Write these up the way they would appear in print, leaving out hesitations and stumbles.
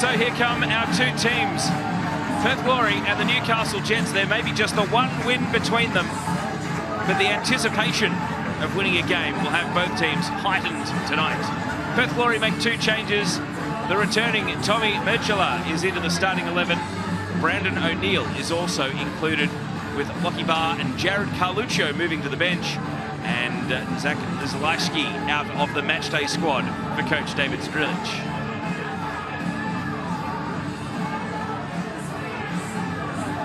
So here come our two teams. Perth Glory and the Newcastle Jets. There may be just the one win between them, but the anticipation of winning a game will have both teams heightened tonight. Perth Glory make two changes. The returning Tommy Merchela is into the starting 11. Brandon O'Neill is also included, with Lockie Barr and Jared Carluccio moving to the bench, and Zach Zalewski out of the matchday squad for coach David Strilich.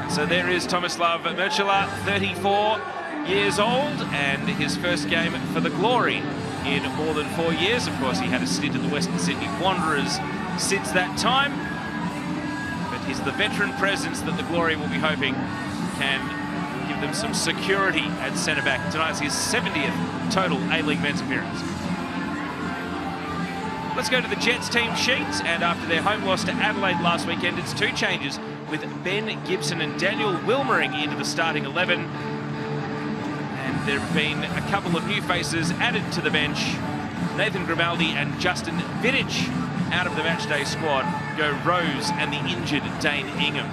So there is Tomislav Merchela, 34 years old, and his first game for the Glory in more than 4 years. Of course, he had a stint at the Western Sydney Wanderers since that time, but he's the veteran presence that the Glory will be hoping can give them some security at centre-back. Tonight's his 70th total A-League men's appearance. Let's go to the Jets team sheets, and after their home loss to Adelaide last weekend, it's two changes, with Ben Gibson and Daniel Wilmering into the starting 11. And there have been a couple of new faces added to the bench. Nathan Grimaldi and Justin Vidic out of the matchday squad. Go Rose and the injured Dane Ingham.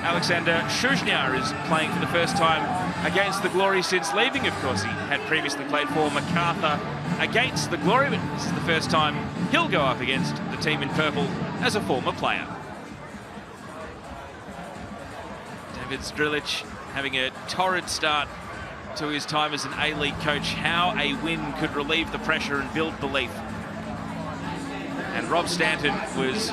Alexander Shuzhnyar is playing for the first time against the Glory since leaving. Of course, he had previously played for MacArthur against the Glory, but this is the first time he'll go up against the team in purple as a former player. David Strilich having a torrid start to his time as an A-League coach. How a win could relieve the pressure and build belief. And Rob Stanton was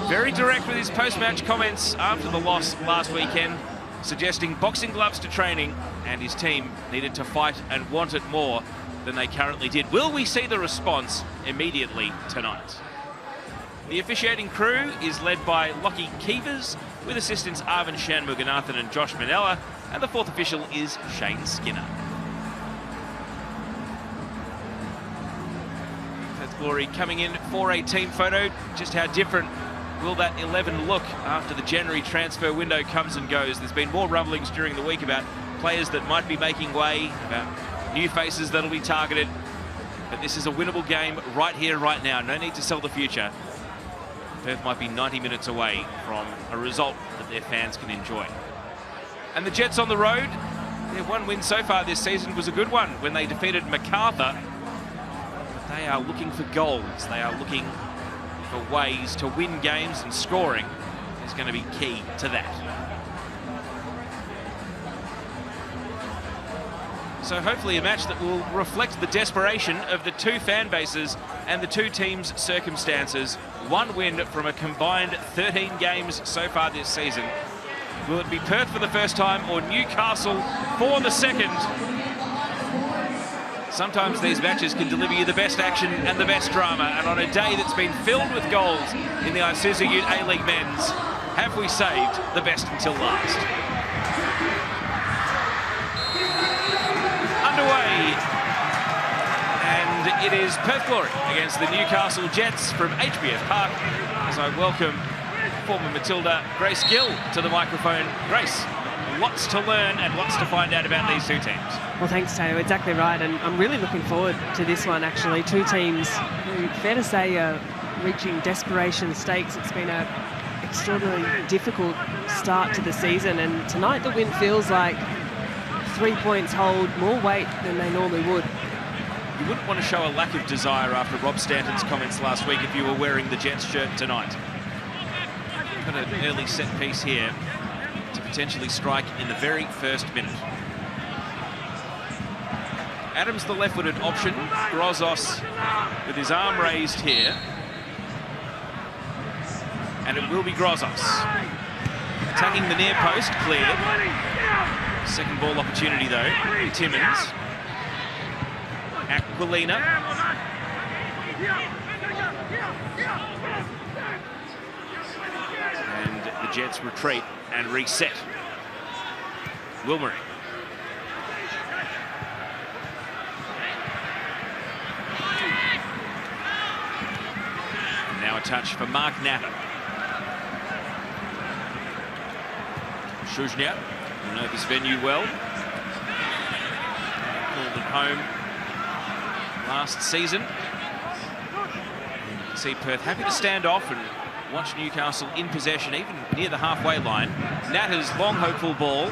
very direct with his post-match comments after the loss last weekend, suggesting boxing gloves to training, and his team needed to fight and want it more than they currently did. Will we see the response immediately tonight? The officiating crew is led by Lockie Keevers, with assistants Arvin Shanmuganathan and Josh Manella, and the fourth official is Shane Skinner. Perth Glory coming in for a team photo. Just how different will that 11 look after the January transfer window comes and goes? There's been more rumblings during the week about players that might be making way, about new faces that'll be targeted. But this is a winnable game right here, right now. No need to sell the future. Perth might be 90 minutes away from a result that their fans can enjoy. And the Jets on the road, their one win so far this season was a good one when they defeated MacArthur. But they are looking for goals. They are looking for ways to win games, and scoring is going to be key to that. So hopefully a match that will reflect the desperation of the two fan bases and the two teams' circumstances. One win from a combined 13 games so far this season. Will it be Perth for the first time or Newcastle for the second? Sometimes these matches can deliver you the best action and the best drama, and on a day that's been filled with goals in the Isuzu UTE A-League men's, have we saved the best until last? Underway, and it is Perth Glory against the Newcastle Jets from HBF Park, as I welcome former Matilda Grace Gill to the microphone. Grace, lots to learn and lots to find out about these two teams. Well, thanks, Taylor. Exactly right, and I'm really looking forward to this one, actually. Two teams who, fair to say, are reaching desperation stakes. It's been an extraordinarily difficult start to the season, and tonight the win feels like 3 points hold more weight than they normally would. You wouldn't want to show a lack of desire after Rob Stanton's comments last week if you were wearing the Jets shirt tonight. Got an early set piece here to potentially strike in the very first minute. Adams the left-footed option. Grozos with his arm raised here. And it will be Grozos. Attacking the near post, cleared. Second ball opportunity though. Timmins. Aquilina. And the Jets retreat and reset. Wilmering. Now a touch for Mark Natter. Shuzhnyar, you know this venue well. Called it home last season. see Perth happy to stand off and watch Newcastle in possession, even near the halfway line. Natta's long hopeful ball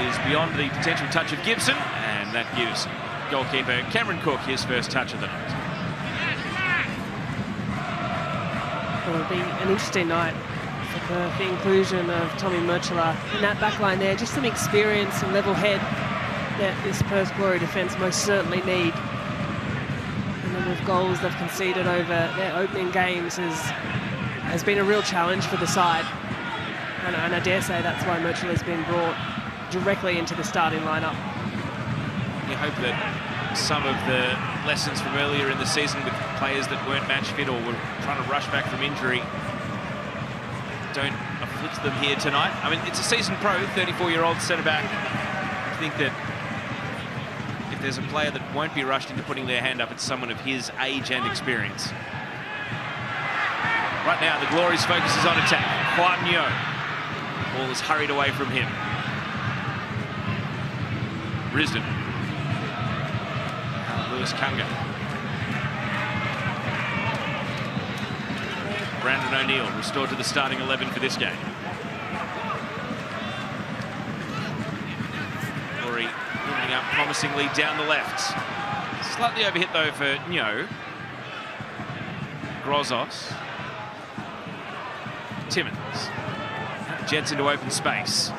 is beyond the potential touch of Gibson, and that gives goalkeeper Cameron Cook his first touch of the night. Well, it'll be an interesting night for Perth. The inclusion of Tommy Murchela in that back line there, just some experience and level head that this Perth Glory defence most certainly need. The number of goals they've conceded over their opening games has been a real challenge for the side. And I dare say that's why Murchela's been brought directly into the starting lineup. You hope that some of the lessons from earlier in the season with players that weren't match fit or were trying to rush back from injury don't afflict them here tonight. I mean, it's a seasoned pro, 34-year-old centre-back. I think that if there's a player that won't be rushed into putting their hand up, it's someone of his age and experience. Right now, the Glory's focus is on attack. Kwan Yeo. Ball is hurried away from him. Risdon. Lewis Kunga. Brandon O'Neill restored to the starting 11 for this game. Glory building up promisingly down the left. Slightly overhit though for Nyo. Grozos. Timmins. Jets into open space.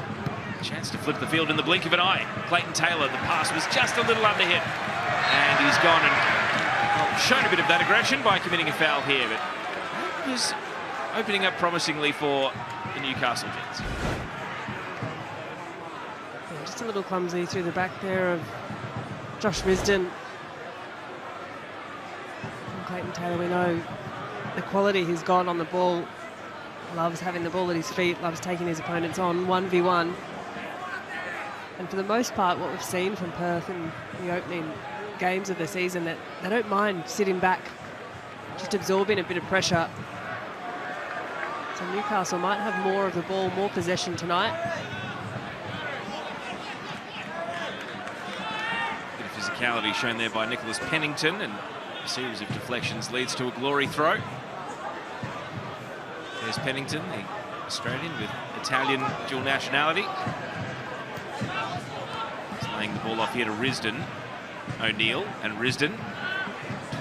Chance to flip the field in the blink of an eye. Clayton Taylor, the pass was just a little underhit. And he's gone and shown a bit of that aggression by committing a foul here. But that was opening up promisingly for the Newcastle Jets. Yeah, just a little clumsy through the back there of Josh Risdon. And Clayton Taylor, we know the quality he's got on the ball. Loves having the ball at his feet, loves taking his opponents on 1v1. And for the most part, what we've seen from Perth in the opening games of the season, that they don't mind sitting back, just absorbing a bit of pressure. So Newcastle might have more of the ball, more possession tonight. Bit of physicality shown there by Nicholas Pennington, and a series of deflections leads to a Glory throw. There's Pennington, the Australian with Italian dual nationality. He's laying the ball off here to Risdon. O'Neill and Risdon.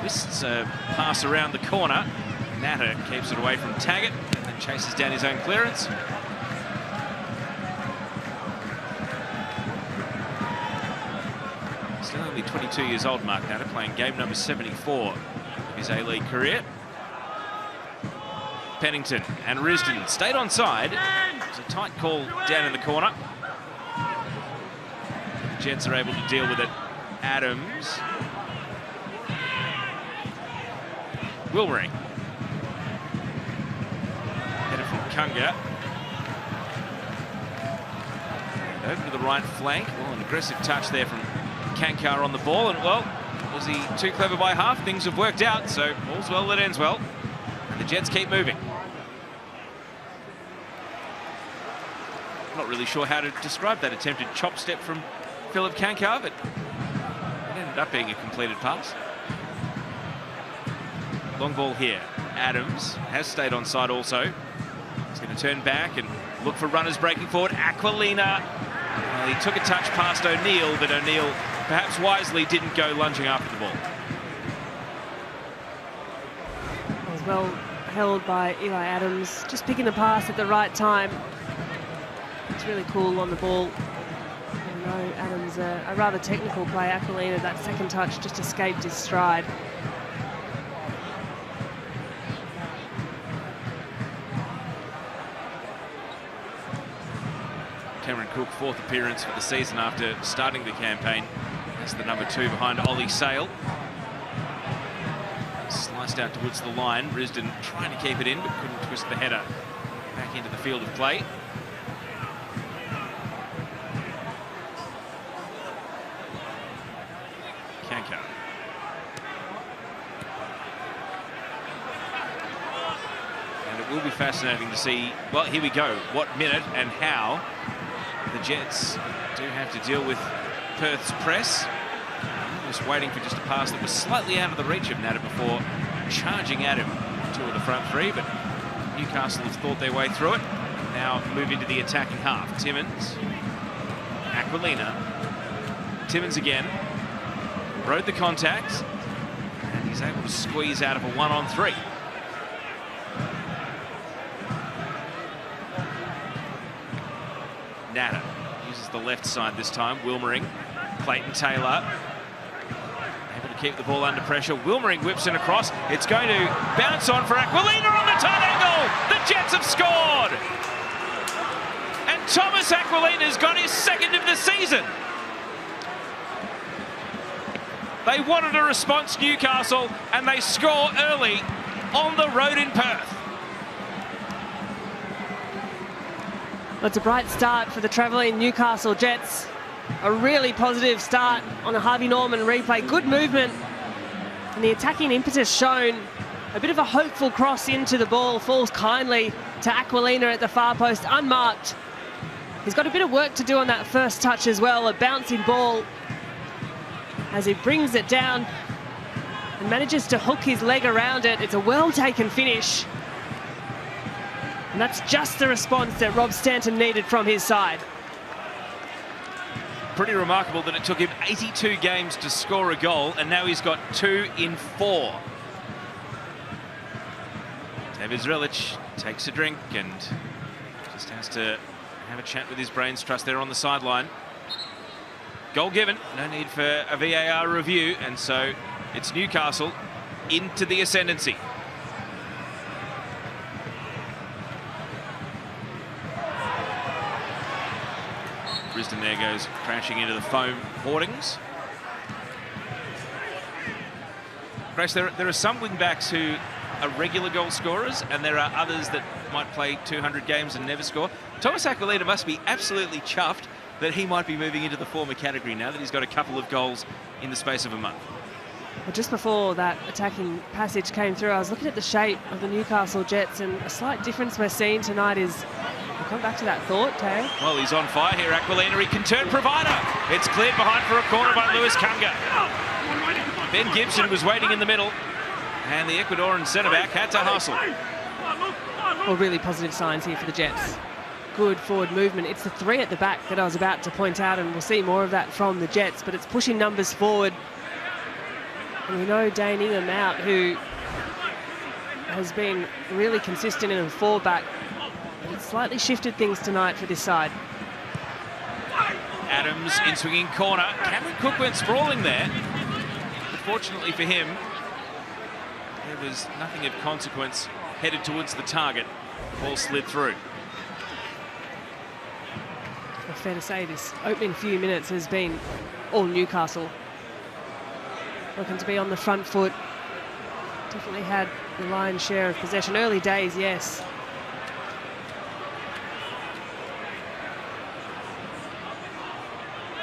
Twists a pass around the corner. Natta keeps it away from Taggart and then chases down his own clearance. Still only 22 years old, Mark Natta, playing game number 74 of his A-League career. Pennington and Risdon stayed onside. It's a tight call down in the corner. The Jets are able to deal with it. Adams. Wilbury. Header from Kunga. And over to the right flank. Well, an aggressive touch there from Kankar on the ball. And, well, was he too clever by half? Things have worked out, so all's well that ends well. And the Jets keep moving. Not really sure how to describe that attempted chop step from Philip Kankar, but it ended up being a completed pass. Long ball here. Adams has stayed on side also. He's going to turn back and look for runners breaking forward. Aquilina. Well, he took a touch past O'Neill, but O'Neill perhaps wisely didn't go lunging after the ball. As well held by Eli Adams, just picking the pass at the right time. It's really cool on the ball. I know Adams, a rather technical player. Aquilina, that second touch just escaped his stride. Cameron Cook, fourth appearance for the season after starting the campaign. That's the number 2 behind Ollie Sale. Sliced out towards the line. Risdon trying to keep it in, but couldn't twist the header back into the field of play. Kankar. And it will be fascinating to see, well, here we go, what minute and how the Jets do have to deal with Perth's press. Just waiting for just a pass that was slightly out of the reach of Natta before charging at him. front three, but Newcastle have thought their way through it. Now move into the attacking half. Timmins, Aquilina, Timmins again, rode the contact, and he's able to squeeze out of a 1-on-3. Natter uses the left side this time. Wilmering, Clayton Taylor, able to keep the ball under pressure. Wilmering whips it across. It's going to bounce on for Aquilina on the tight angle. The Jets have scored. And Thomas Aquilina's got his second of the season. They wanted a response, Newcastle, and they score early on the road in Perth. Well, it's a bright start for the travelling Newcastle Jets. A really positive start on a Harvey Norman replay. Good movement, and the attacking impetus shown. A bit of a hopeful cross into the ball, falls kindly to Aquilina at the far post, unmarked. He's got a bit of work to do on that first touch as well, a bouncing ball as he brings it down and manages to hook his leg around it. It's a well-taken finish. And that's just the response that Rob Stanton needed from his side. Pretty remarkable that it took him 82 games to score a goal, and now he's got 2 in 4. David Zrelic takes a drink and just has to have a chat with his brains trust there on the sideline. Goal given, no need for a VAR review, and so it's Newcastle into the ascendancy. Brisbane there goes crashing into the foam hoardings. Grace, there are some wing-backs who are regular goal scorers, and there are others that might play 200 games and never score. Thomas Aquilina must be absolutely chuffed that he might be moving into the former category now that he's got a couple of goals in the space of a month. Well, just before that attacking passage came through, I was looking at the shape of the Newcastle Jets, and a slight difference we're seeing tonight is, we'll come back to that thought, Teo. Well, he's on fire here, Aquilina. He can turn provider. It's cleared behind for a corner by Lewis Kunga. Ben Gibson was waiting in the middle, and the Ecuadorian centre-back had to hustle. Well, really positive signs here for the Jets. Good forward movement. It's the 3 at the back that I was about to point out, and we'll see more of that from the Jets, but it's pushing numbers forward. And we know Dane Ingham out, who has been really consistent in a 4-back. But it's slightly shifted things tonight for this side. Adams in swinging corner. Cameron Cook went sprawling there. But fortunately for him, there was nothing of consequence headed towards the target. The ball slid through. Well, fair to say this opening few minutes has been all Newcastle. Looking to be on the front foot. Definitely had the lion's share of possession. Early days, yes.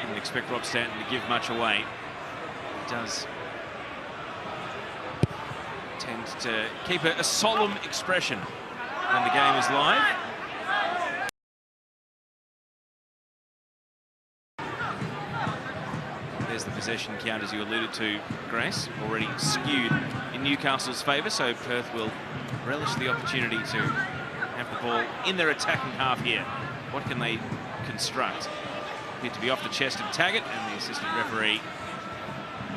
Didn't expect Rob Stanton to give much away. He does tend to keep a solemn expression when the game is live. There's the possession count, as you alluded to, Grace, already skewed in Newcastle's favour, so Perth will relish the opportunity to have the ball in their attacking half here. What can they construct? Appeared to be off the chest of Taggart, and the assistant referee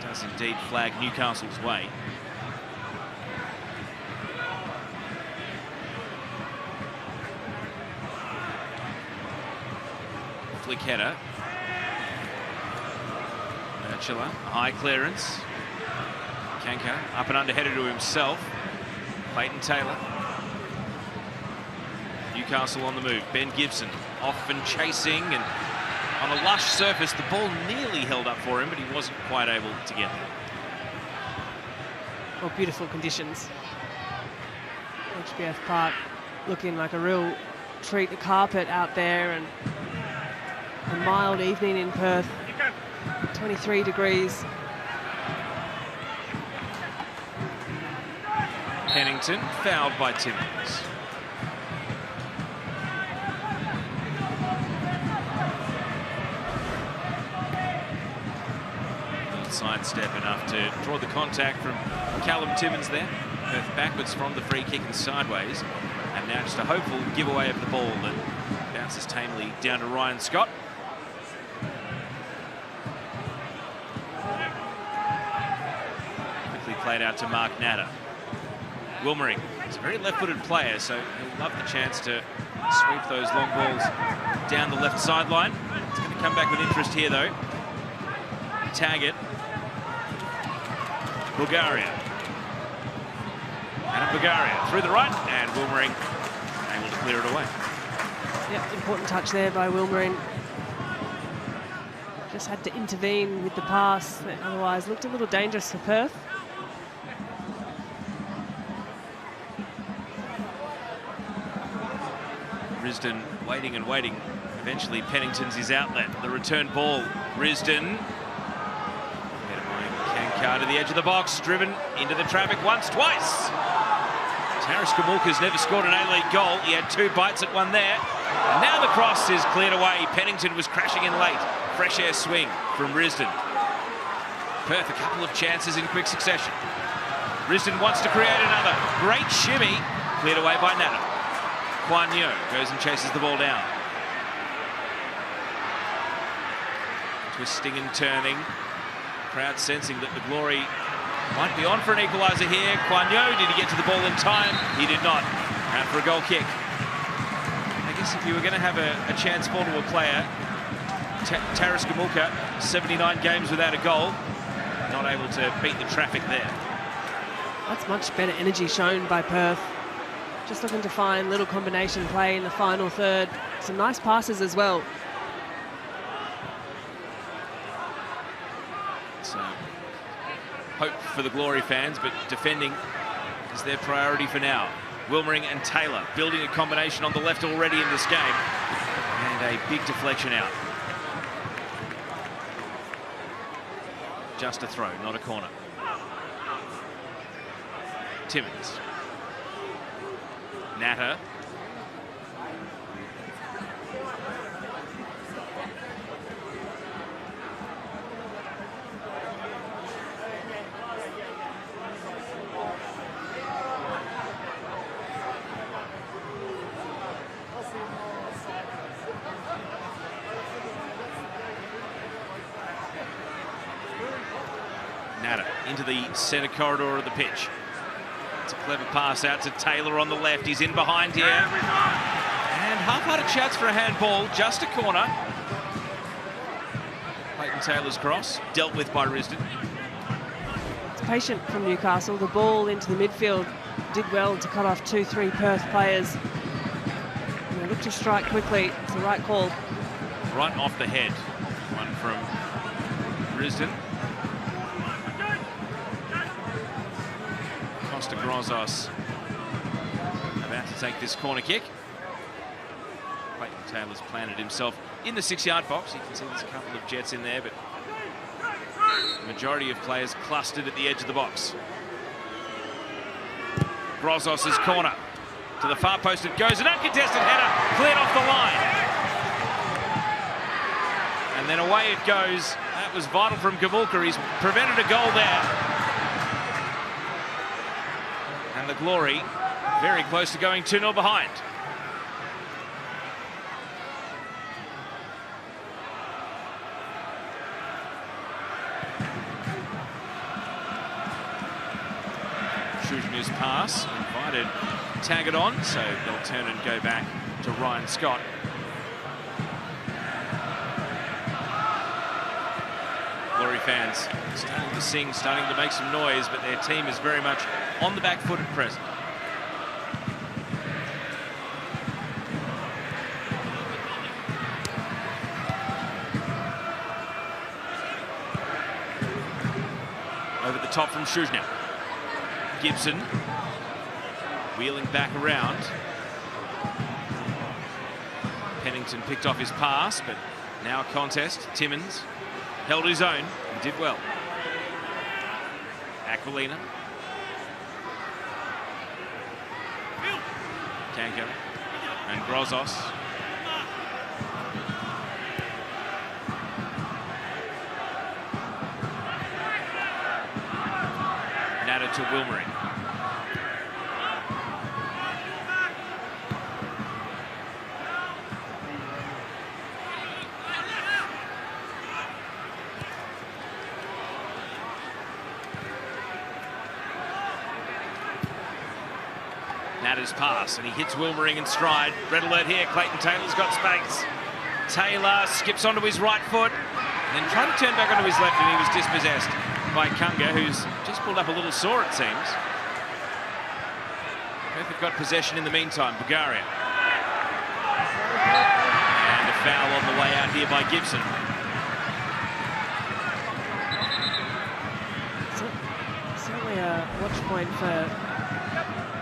does indeed flag Newcastle's way. Flick header. Chiller, high clearance. Kanka up and under header to himself. Clayton Taylor. Newcastle on the move. Ben Gibson off and chasing, and on a lush surface, the ball nearly held up for him, but he wasn't quite able to get there. Well, beautiful conditions. HBF Park looking like a real treat, the carpet out there, and a mild evening in Perth. 23 degrees. Pennington fouled by Timmins. Sidestep enough to draw the contact from Callum Timmins there. Perth backwards from the free kick and sideways. And now just a hopeful giveaway of the ball that bounces tamely down to Ryan Scott. Quickly played out to Mark Natter. Wilmering is a very left-footed player, so he'll love the chance to sweep those long balls down the left sideline. It's going to come back with interest here, though. Taggart. Bulgaria. Adam Bulgaria through the right, and Wilmering able to clear it away. Yep, important touch there by Wilmering. Just had to intervene with the pass, that otherwise looked a little dangerous for Perth. Risdon waiting and waiting. Eventually Pennington's his outlet. The return ball, Risdon. Kankar to the edge of the box, driven into the traffic once, twice. Taras Kamulka's never scored an A-League goal. He had 2 bites at one there. And now the cross is cleared away. Pennington was crashing in late. Fresh air swing from Risdon. Perth a couple of chances in quick succession. Risdon wants to create another. Great shimmy. Cleared away by Natter. Kwan Yeo goes and chases the ball down. Twisting and turning. Crowd sensing that the Glory might be on for an equaliser here. Kwan Yeo, did he get to the ball in time? He did not. Out for a goal kick. I guess if you were going to have a chance fall to a player, Taras Kamulka, 79 games without a goal, not able to beat the traffic there. That's much better energy shown by Perth. Just looking to find little combination play in the final third. Some nice passes as well. So, hope for the Glory fans, but defending is their priority for now. Wilmering and Taylor building a combination on the left already in this game. And a big deflection out. Just a throw, not a corner. Timmins. Natter. Natter into the centre corridor of the pitch. It's a clever pass out to Taylor on the left. He's in behind here. And half-hearted shouts for a handball, just a corner. Clayton Taylor's cross, dealt with by Risdon. It's patient from Newcastle. The ball into the midfield did well to cut off 2-3 Perth players. And they look to strike quickly. It's the right call. Right off the head. One from Risdon. Costa Grozos about to take this corner kick. Clayton Taylor's planted himself in the 6-yard box. You can see there's a couple of jets in there, but the majority of players clustered at the edge of the box. Grozos' corner to the far post. It goes, an uncontested header cleared off the line. And then away it goes. That was vital from Kamulka. He's prevented a goal there. And the Glory very close to going 2-0 behind. Shujnu's pass invited Taggart on, so they'll turn and go back to Ryan Scott. Glory fans starting to sing, starting to make some noise, but their team is very much on the back foot at present. Over the top from Shujnu. Gibson wheeling back around. Pennington picked off his pass, but now a contest. Timmins held his own and did well. Aquilina. Kankar and Grozos. Natter to Wilmering. Natter's pass, and he hits Wilmering in stride. Red alert here, Clayton Taylor's got space. Taylor skips onto his right foot, and then tried to turn back onto his left, and he was dispossessed by Kunga, who's just pulled up a little sore, it seems. Perth have got possession in the meantime, Bulgaria. And a foul on the way out here by Gibson. Certainly a watch point for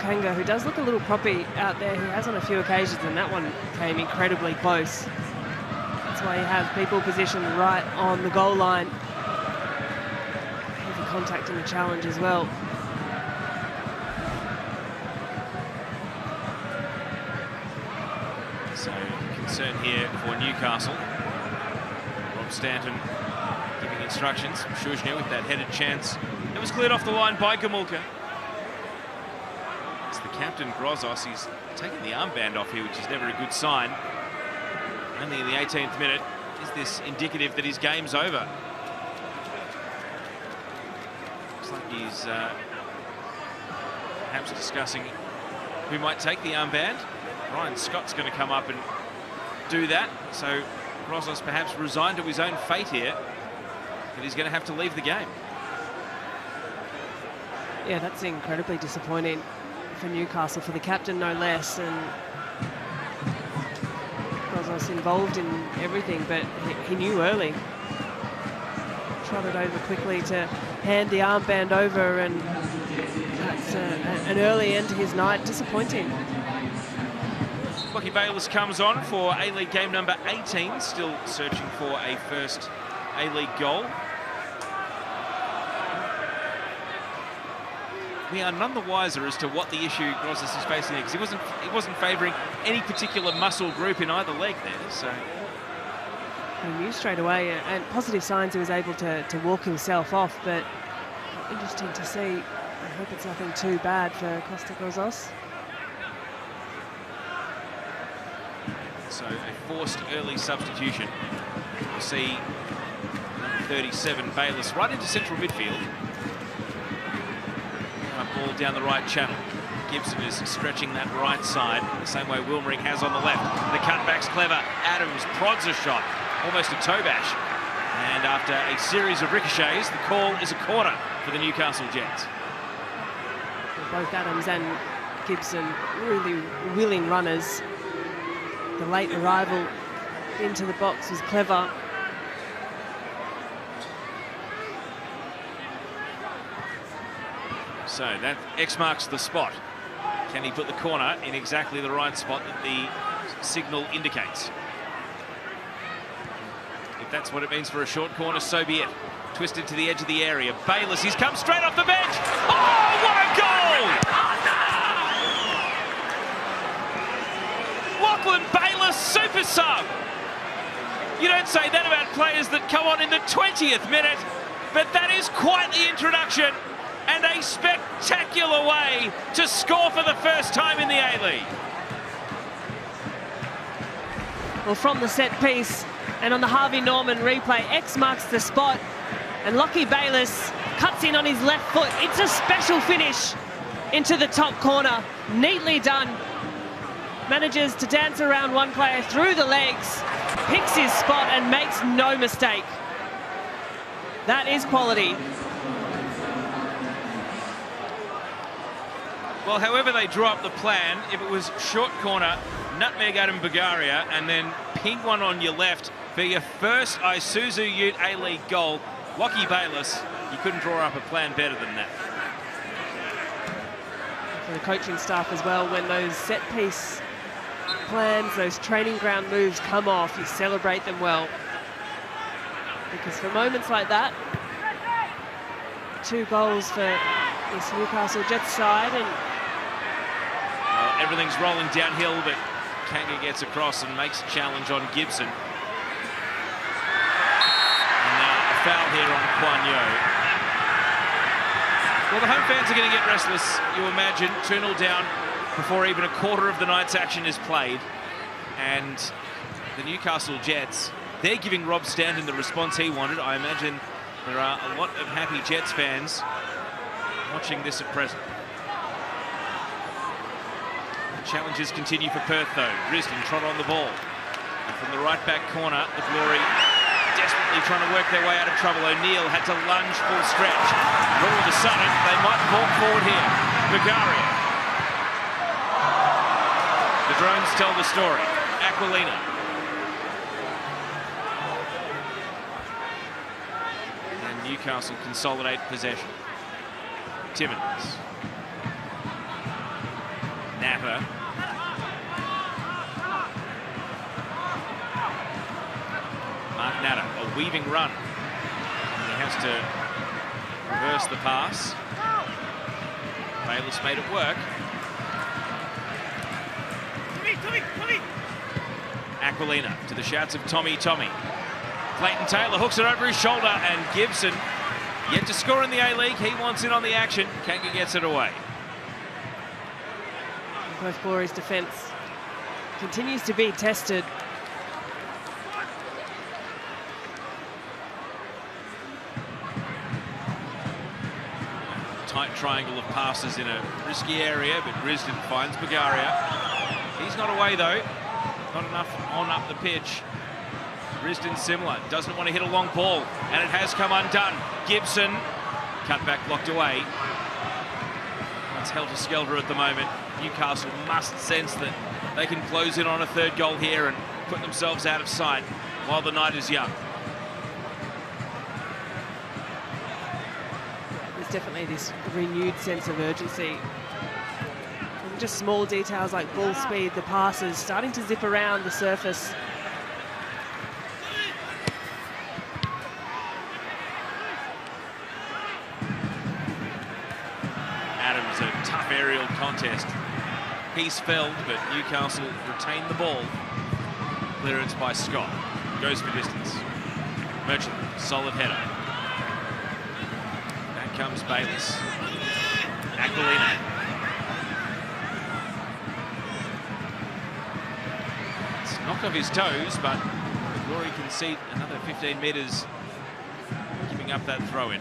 Kunga, who does look a little proppy out there. He has on a few occasions, and that one came incredibly close. That's why you have people positioned right on the goal line. Heavy contact in the challenge as well. So, concern here for Newcastle. Rob Stanton giving instructions. Shuzhny with that headed chance. It was cleared off the line by Gamulka. It's the captain, Grozos. He's taking the armband off here, which is never a good sign. Only in the 18th minute. Is this indicative that his game's over? Looks like he's perhaps discussing who might take the armband. Ryan Scott's going to come up and do that. So Grozos perhaps resigned to his own fate here, but he's going to have to leave the game. Yeah, that's incredibly disappointing for Newcastle, for the captain no less, and Grozos involved in everything, but he knew early. Trotted over quickly to hand the armband over, and that's an early end to his night. Disappointing. Lockie Bayliss comes on for A-League game number 18, still searching for a first A-League goal. We are none the wiser as to what the issue Grozos is facing, because he wasn't favouring any particular muscle group in either leg there. So he knew straight away, and positive signs he was able to walk himself off. But interesting to see. I hope it's nothing too bad for Costa Grozos. So a forced early substitution. We'll see 37 Bayliss right into central midfield. Ball down the right channel. Gibson is stretching that right side the same way Wilmering has on the left. The cutback's clever. Adams prods a shot, almost a toe bash. And after a series of ricochets, the call is a corner for the Newcastle Jets. Both Adams and Gibson really willing runners. The late arrival into the box was clever. So that X marks the spot. Can he put the corner in exactly the right spot that the signal indicates? If that's what it means for a short corner, so be it. Twisted to the edge of the area. Bayliss, he's come straight off the bench. Oh, what a goal! Lachlan Bayliss, super sub. You don't say that about players that come on in the 20th minute, but that is quite the introduction. And a spectacular way to score for the first time in the A-League. Well, from the set piece and on the Harvey Norman replay, X marks the spot, and Lockie Bayliss cuts in on his left foot. It's a special finish into the top corner. Neatly done. Manages to dance around one player through the legs, picks his spot and makes no mistake. That is quality. Well, however they draw up the plan, if it was short corner, nutmeg Adam Bulgaria, and then ping one on your left for your first Isuzu UTE A-League goal, Lockie Bayliss, you couldn't draw up a plan better than that. For the coaching staff as well, when those set-piece plans, those training ground moves come off, you celebrate them well. Because for moments like that, 2 goals for this Newcastle Jets side, and everything's rolling downhill, but Kanga gets across and makes a challenge on Gibson. And now a foul here on Kwan Yo. Well, the home fans are going to get restless, you imagine. 2-0 down before even a quarter of the night's action is played. And the Newcastle Jets, they're giving Rob Stanton the response he wanted. I imagine there are a lot of happy Jets fans watching this at present. Challenges continue for Perth though. Risdon trot on the ball. And from the right back corner, the Glory desperately trying to work their way out of trouble. O'Neill had to lunge full stretch. But all of a sudden, they might walk forward here. Bulgaria. The drones tell the story. Aquilina. And Newcastle consolidate possession. Timmins. Napper. Mark Natter, a weaving run. And he has to reverse the pass. Bayliss made it work. Aquilina to the shouts of Tommy. Clayton Taylor hooks it over his shoulder, and Gibson yet to score in the A-League. He wants in on the action. Kanga gets it away. Perth Glory's defence continues to be tested. Tight triangle of passes in a risky area, but Risdon finds Bulgaria. He's not away though. Not enough on up the pitch. Risdon similar, doesn't want to hit a long ball, and it has come undone. Gibson, cut back, blocked away. It's helter-skelter at the moment. Newcastle must sense that they can close in on a third goal here and put themselves out of sight while the night is young. There's definitely this renewed sense of urgency. From just small details like ball speed, the passes starting to zip around the surface. Adams, a tough aerial contest. Piece felled, but Newcastle retained the ball. Clearance by Scott. Goes for distance. Merchant, solid header. Back comes Bayliss. Aquilina. It's knocked off his toes, but the Glory concede another 15 metres, giving up that throw-in.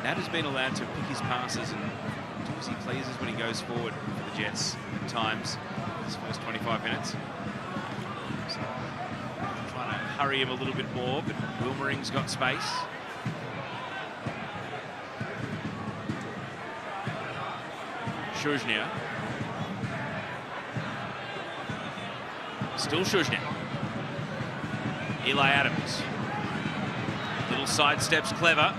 Nat has been allowed to pick his passes and do as he pleases when he goes forward for the Jets at times his first 25 minutes. So, trying to hurry him a little bit more, but Wilmering's got space. Shuzhnia. Still Shuzhnia. Eli Adams. Little sidesteps clever.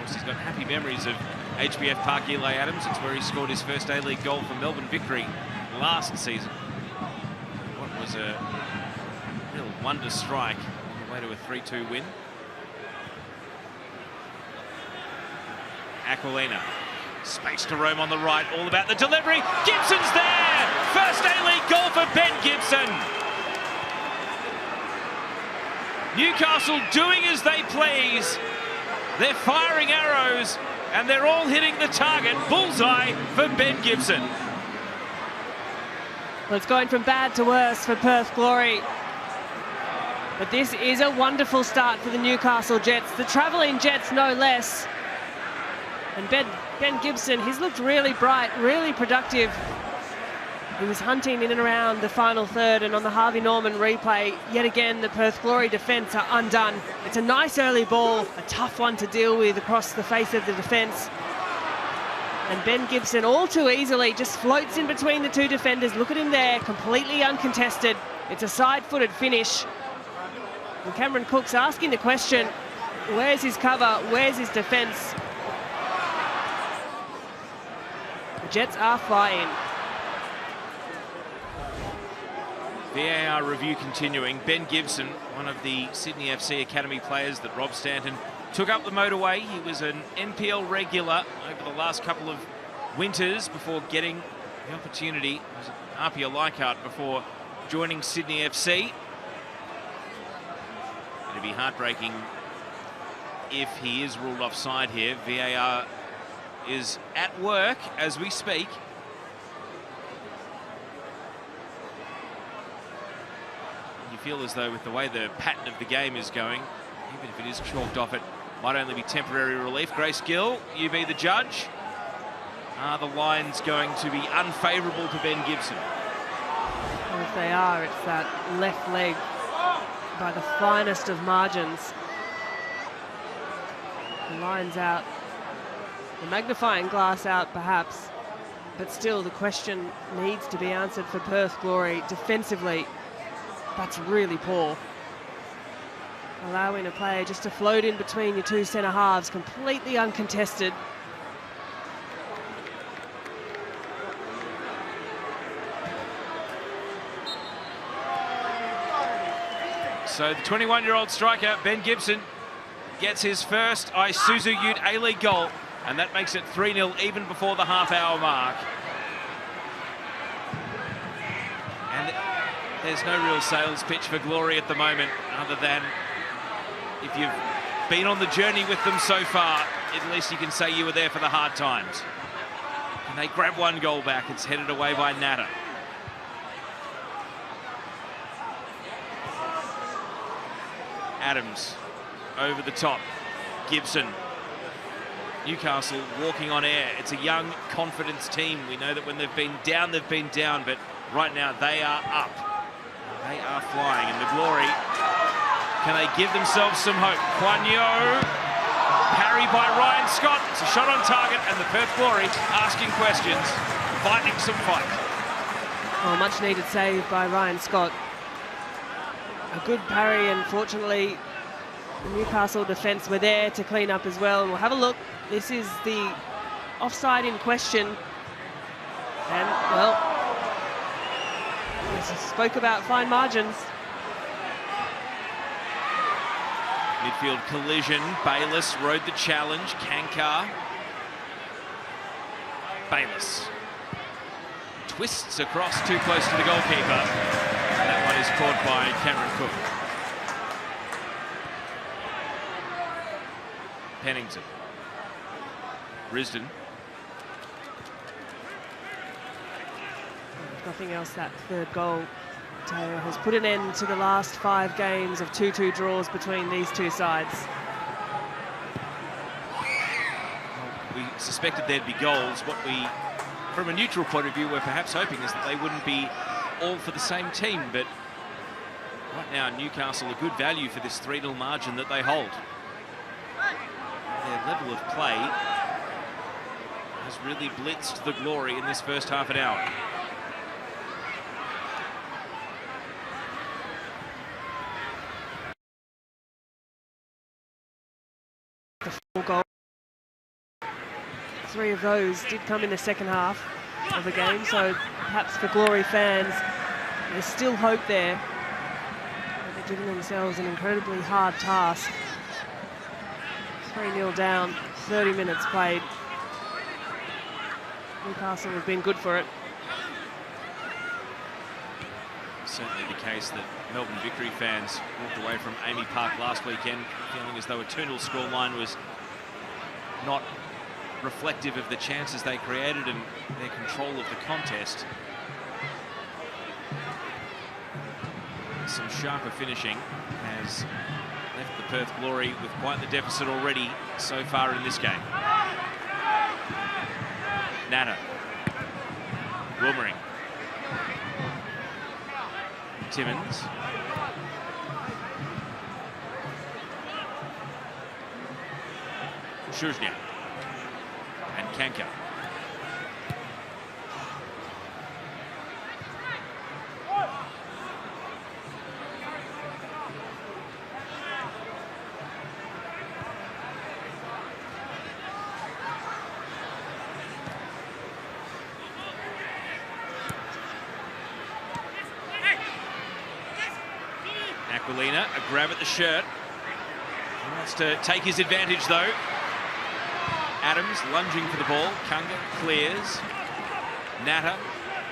He's got happy memories of HBF Park Eli Adams. It's where he scored his first A-League goal for Melbourne victory last season. What was a real wonder strike on the way to a 3-2 win. Aquilina. Space to roam on the right, all about the delivery. Gibson's there! First A-League goal for Ben Gibson. Newcastle doing as they please. They're firing arrows, and they're all hitting the target. Bullseye for Ben Gibson. Well, it's going from bad to worse for Perth Glory. But this is a wonderful start for the Newcastle Jets, the travelling Jets no less. And Ben Gibson, he's looked really bright, really productive. He was hunting in and around the final third, and on the Harvey Norman replay, yet again, the Perth Glory defence are undone. It's a nice early ball, a tough one to deal with across the face of the defence. And Ben Gibson, all too easily, just floats in between the two defenders. Look at him there, completely uncontested. It's a side-footed finish. And Cameron Cook's asking the question, where's his cover, where's his defence? The Jets are flying. VAR review continuing. Ben Gibson, one of the Sydney FC Academy players that Rob Stanton took up the motorway. He was an NPL regular over the last couple of winters before getting the opportunity. He was at Apia Leichhardt before joining Sydney FC. It'd be heartbreaking if he is ruled offside here. VAR is at work as we speak. you feel as though with the way the pattern of the game is going, even if it is chalked off, it might only be temporary relief. Grace Gill, you be the judge. Are the lines going to be unfavourable to Ben Gibson? Well, if they are, it's that left leg by the finest of margins. The line's out. The magnifying glass out, perhaps. But still, the question needs to be answered for Perth Glory. Defensively, that's really poor. Allowing a player just to float in between your two centre halves, completely uncontested. So the 21-year-old striker, Ben Gibson, gets his first Isuzu UTE A-League goal, and that makes it 3-0 even before the half-hour mark. And there's no real sales pitch for Glory at the moment, other than if you've been on the journey with them so far, at least you can say you were there for the hard times. And they grab one goal back. It's headed away by Natter. Adams over the top. Gibson. Newcastle walking on air. It's a young, confidence team. We know that when they've been down, but right now they are up. They are flying, and the Glory, can they give themselves some hope? Quagno, parry by Ryan Scott. It's a shot on target, and the Perth Glory asking questions, fighting some fight. Oh, much needed save by Ryan Scott. A good parry, and fortunately the Newcastle defence were there to clean up as well. And we'll have a look. This is the offside in question. And, well, we spoke about fine margins. Midfield collision. Bayliss rode the challenge. Kankar. Bayliss twists across too close to the goalkeeper. And that one is caught by Cameron Cook. Pennington. Risdon. Nothing else, that third goal, Taylor, has put an end to the last 5 games of 2-2 draws between these two sides. Well, we suspected there'd be goals. What we, from a neutral point of view, were perhaps hoping is that they wouldn't be all for the same team, but right now Newcastle a good value for this 3-0 margin that they hold. Their level of play has really blitzed the Glory in this first half an hour. The 4 goals. 3 of those did come in the second half of the game, so perhaps for Glory fans, there's still hope there. But they're giving themselves an incredibly hard task. 3-0 down, 30 minutes played. Newcastle have been good for it. Certainly the case that Melbourne Victory fans walked away from Amy Park last weekend feeling as though a 2-0 scoreline was not reflective of the chances they created and their control of the contest. Some sharper finishing has left the Perth Glory with quite the deficit already so far in this game. Natter. Wilmering. Timmins. Shuznia. And Kankar. Aquilina, a grab at the shirt. He wants to take his advantage though. Adams lunging for the ball. Kunga clears. Natter,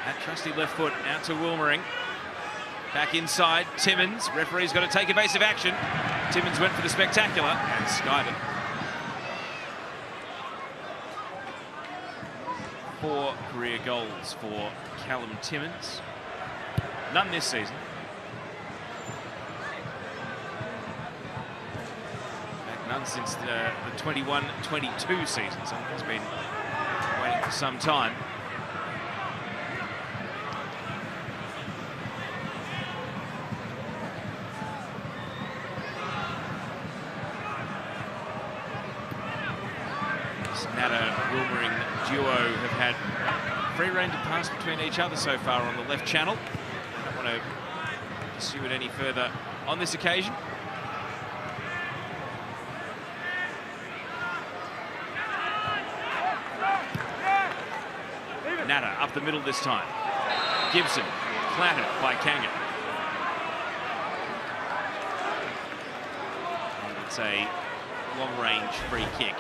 that trusty left foot out to Wilmering. Back inside, Timmins. Referee's got to take evasive action. Timmins went for the spectacular and skied it. 4 career goals for Callum Timmins. None this season. since the 21-22 season, so he's been waiting for some time. Wilmering duo have had free rein to pass between each other so far on the left channel. Don't want to pursue it any further on this occasion. Natta up the middle this time. Gibson clattered by Kanga. And it's a long-range free kick.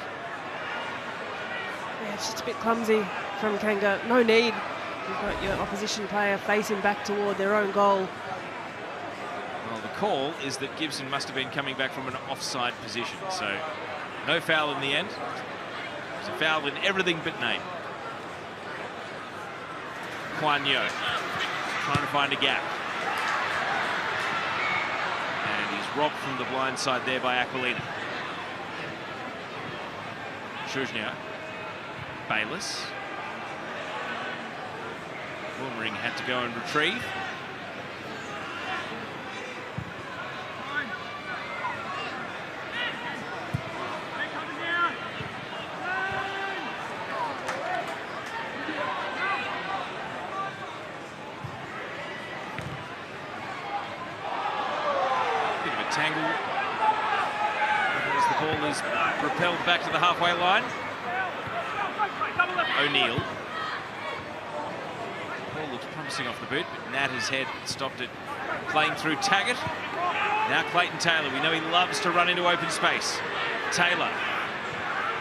Yeah, it's just a bit clumsy from Kanga. No need. You've got your opposition player facing back toward their own goal. Well, the call is that Gibson must have been coming back from an offside position, so no foul in the end. It's a foul in everything but name. Kwan Yo trying to find a gap. And he's robbed from the blind side there by Aquilina. Shuznia. Bayliss. Wilmering had to go and retrieve. Bit of a tangle as the ball is propelled back to the halfway line. O'Neill. Ball looks promising off the boot, but Natta's head stopped it playing through Taggart. Now Clayton Taylor. We know he loves to run into open space. Taylor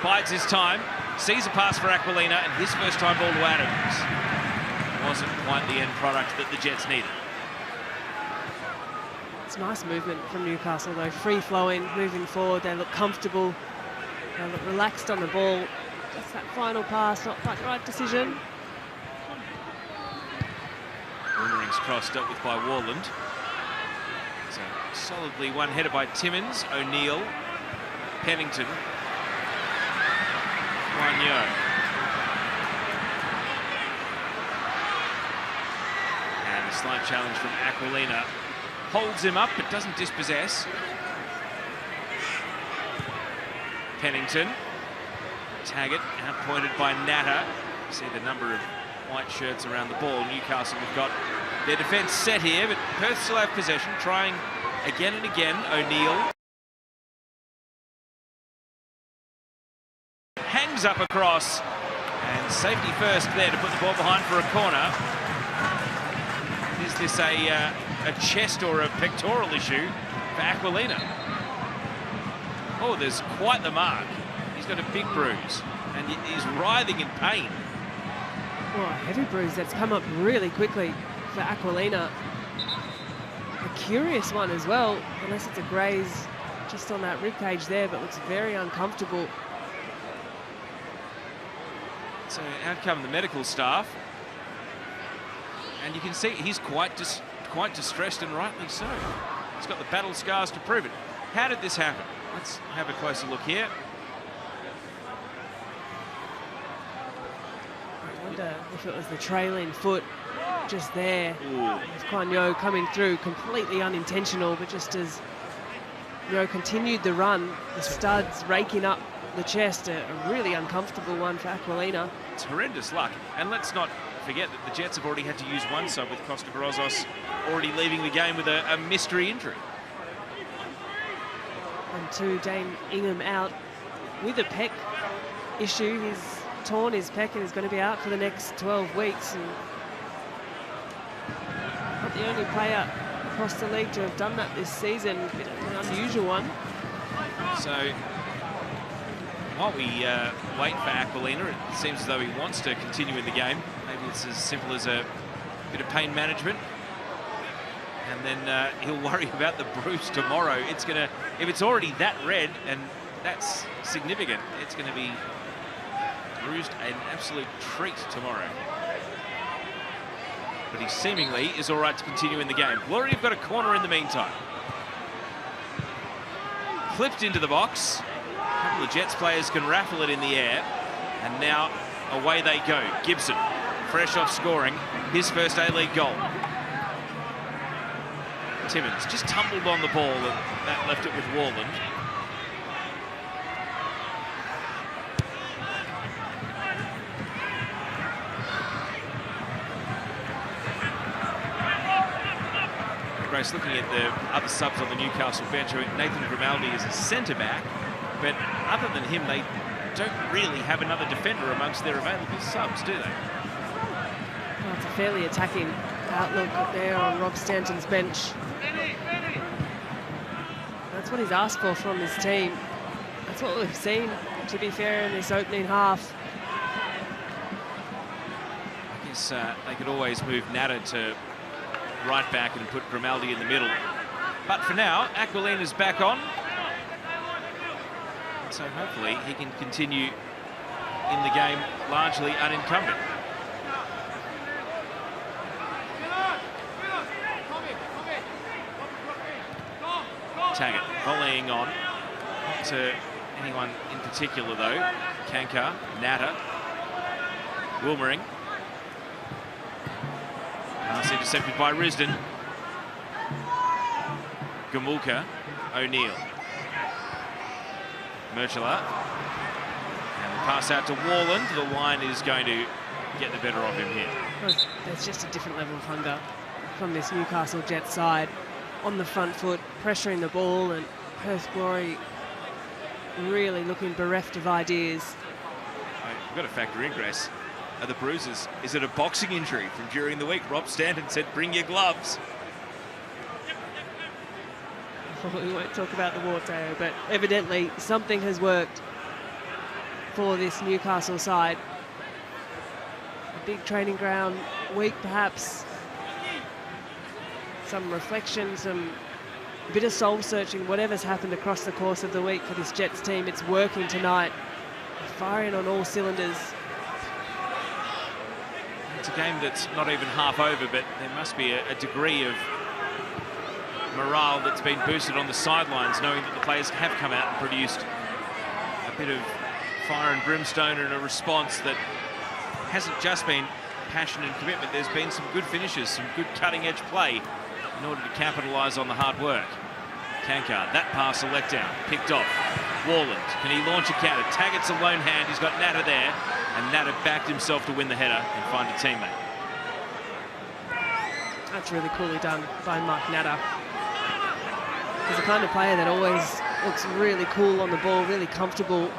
bides his time, sees a pass for Aquilina, and his first time ball to Adams. Wasn't quite the end product that the Jets needed. It's nice movement from Newcastle, though. Free-flowing, moving forward. They look comfortable. They look relaxed on the ball. Just that final pass, not quite the right decision. Wilmering's cross dealt with by Warland. So solidly one header by Timmins, O'Neill, Pennington, Guanyo. And a slight challenge from Aquilina. Holds him up but doesn't dispossess. Pennington. Taggart outpointed by Natta. You see the number of white shirts around the ball. Newcastle have got their defence set here, but Perth still have possession, trying again and again. O'Neill hangs up across, and safety first there to put the ball behind for a corner. Is this a chest or a pectoral issue for Aquilina? Oh, there's quite the mark. He's got a big bruise, and he's writhing in pain. Oh, a heavy bruise that's come up really quickly for Aquilina. A curious one as well, unless it's a graze just on that ribcage there, but looks very uncomfortable. So out come the medical staff, and you can see he's quite distressed, and rightly so. He's got the battle scars to prove it. How did this happen? Let's have a closer look here. I wonder if it was the trailing foot just there. With Kwan Yo coming through, completely unintentional, but just as Yo continued the run, the studs raking up the chest, a really uncomfortable one for Aquilina. It's horrendous luck, and let's not forget that the Jets have already had to use one sub, with Costa Grozos already leaving the game with a mystery injury. And two, Dane Ingham out with a pec issue. He's torn his pec and is going to be out for the next 12 weeks. And not the only player across the league to have done that this season. A bit of an unusual one. So while we wait for Aquilina, it seems as though he wants to continue in the game. Maybe it's as simple as a bit of pain management. And then he'll worry about the bruise tomorrow. It's going to, if it's already that red, and that's significant, it's going to be bruised an absolute treat tomorrow. But he seemingly is all right to continue in the game. Glory have got a corner in the meantime. Clipped into the box. couple of Jets players can raffle it in the air. And now away they go. Gibson, fresh off scoring his first A-League goal. Timmins just tumbled on the ball and that left it with Warland. Grace, looking at the other subs on the Newcastle bench, I mean, Nathan Grimaldi is a centre-back, but other than him, they don't really have another defender amongst their available subs, do they? Well, it's a fairly attacking outlook there on Rob Stanton's bench. That's what he's asked for from his team. That's what we've seen, to be fair, in this opening half. I guess they could always move Natta to right back and put Grimaldi in the middle. But for now, Aquilina's back on. So hopefully he can continue in the game largely unencumbered. Taggart volleying on. Not to anyone in particular though. Kankar, Natta, Wilmering. Pass intercepted by Risdon. Gamulka, O'Neill. Murchela. And the pass out to Warland. The line is going to get the better of him here. There's just a different level of hunger from this Newcastle Jets side. On the front foot, pressuring the ball, and Perth Glory really looking bereft of ideas. We've got to factor in, Grace. Are the bruises? Is it a boxing injury from during the week? Rob Stanton said, bring your gloves. We won't talk about the water, but evidently something has worked for this Newcastle side. A big training ground week, perhaps. Some reflection, a bit of soul searching, whatever's happened across the course of the week for this Jets team. It's working tonight, firing on all cylinders. It's a game that's not even half over, but there must be a degree of morale that's been boosted on the sidelines, knowing that the players have come out and produced a bit of fire and brimstone and a response that hasn't just been passion and commitment. There's been some good finishes, some good cutting-edge play in order to capitalise on the hard work. Kankar, that pass a letdown, picked off. Warland, can he launch a counter? Taggart's a lone hand, he's got Natta there, and Natta backed himself to win the header and find a teammate. That's really coolly done by Mark Natta. He's the kind of player that always looks really cool on the ball, really comfortable.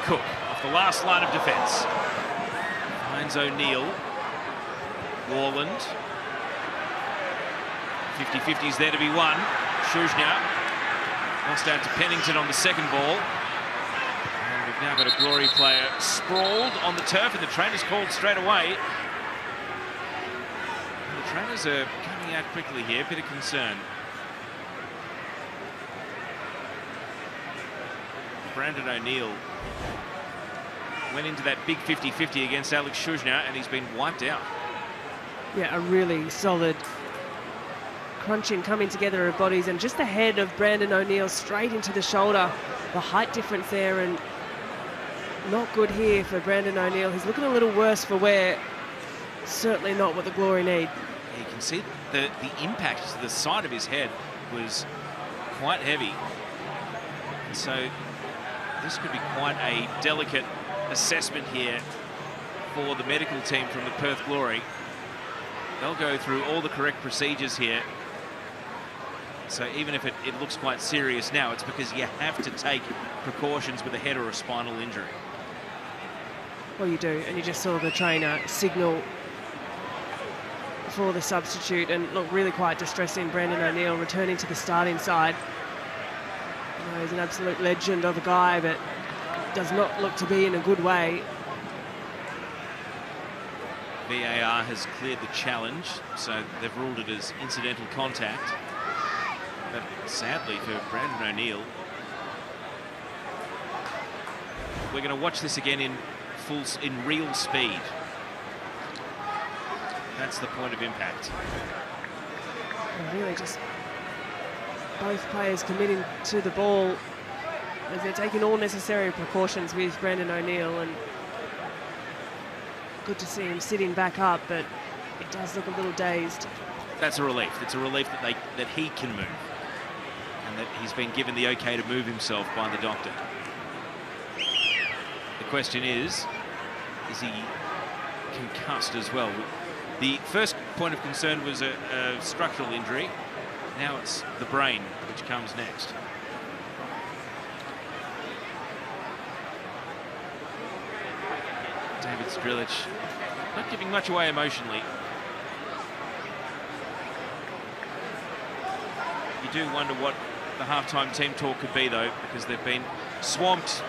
Cook, off the last line of defence. Finds O'Neill. Warland. 50-50's there to be won. Shuzna lost out to Pennington on the second ball. And we've now got a Glory player sprawled on the turf, and the trainer's called straight away. And the trainers are coming out quickly here, bit of concern. Brandon O'Neill went into that big 50-50 against Alex Shuzna, and he's been wiped out. Yeah, a really solid crunching, coming together of bodies, and just the head of Brandon O'Neill straight into the shoulder. The height difference there, and not good here for Brandon O'Neill. He's looking a little worse for wear. Certainly not what the Glory need. You can see the impact to the side of his head was quite heavy. And so this could be quite a delicate assessment here for the medical team from the Perth Glory. They'll go through all the correct procedures here. So even if it looks quite serious now, it's because you have to take precautions with a head or a spinal injury. Well, you do, and you just saw the trainer signal for the substitute, and look, really quite distressing. Brandon O'Neill returning to the starting side. You know, he's an absolute legend of a guy, but does not look to be in a good way. VAR has cleared the challenge, so they've ruled it as incidental contact. But sadly for Brandon O'Neill, we're going to watch this again in real speed. That's the point of impact. Really just both players committing to the ball as they're taking all necessary precautions with Brandon O'Neill, and good to see him sitting back up, but it does look a little dazed. That's a relief. It's a relief that he can move, and that he's been given the okay to move himself by the doctor. The question is he concussed as well? The first point of concern was a structural injury. Now it's the brain, which comes next. David Strilic not giving much away emotionally. You do wonder what the halftime team talk could be, though, because they've been swamped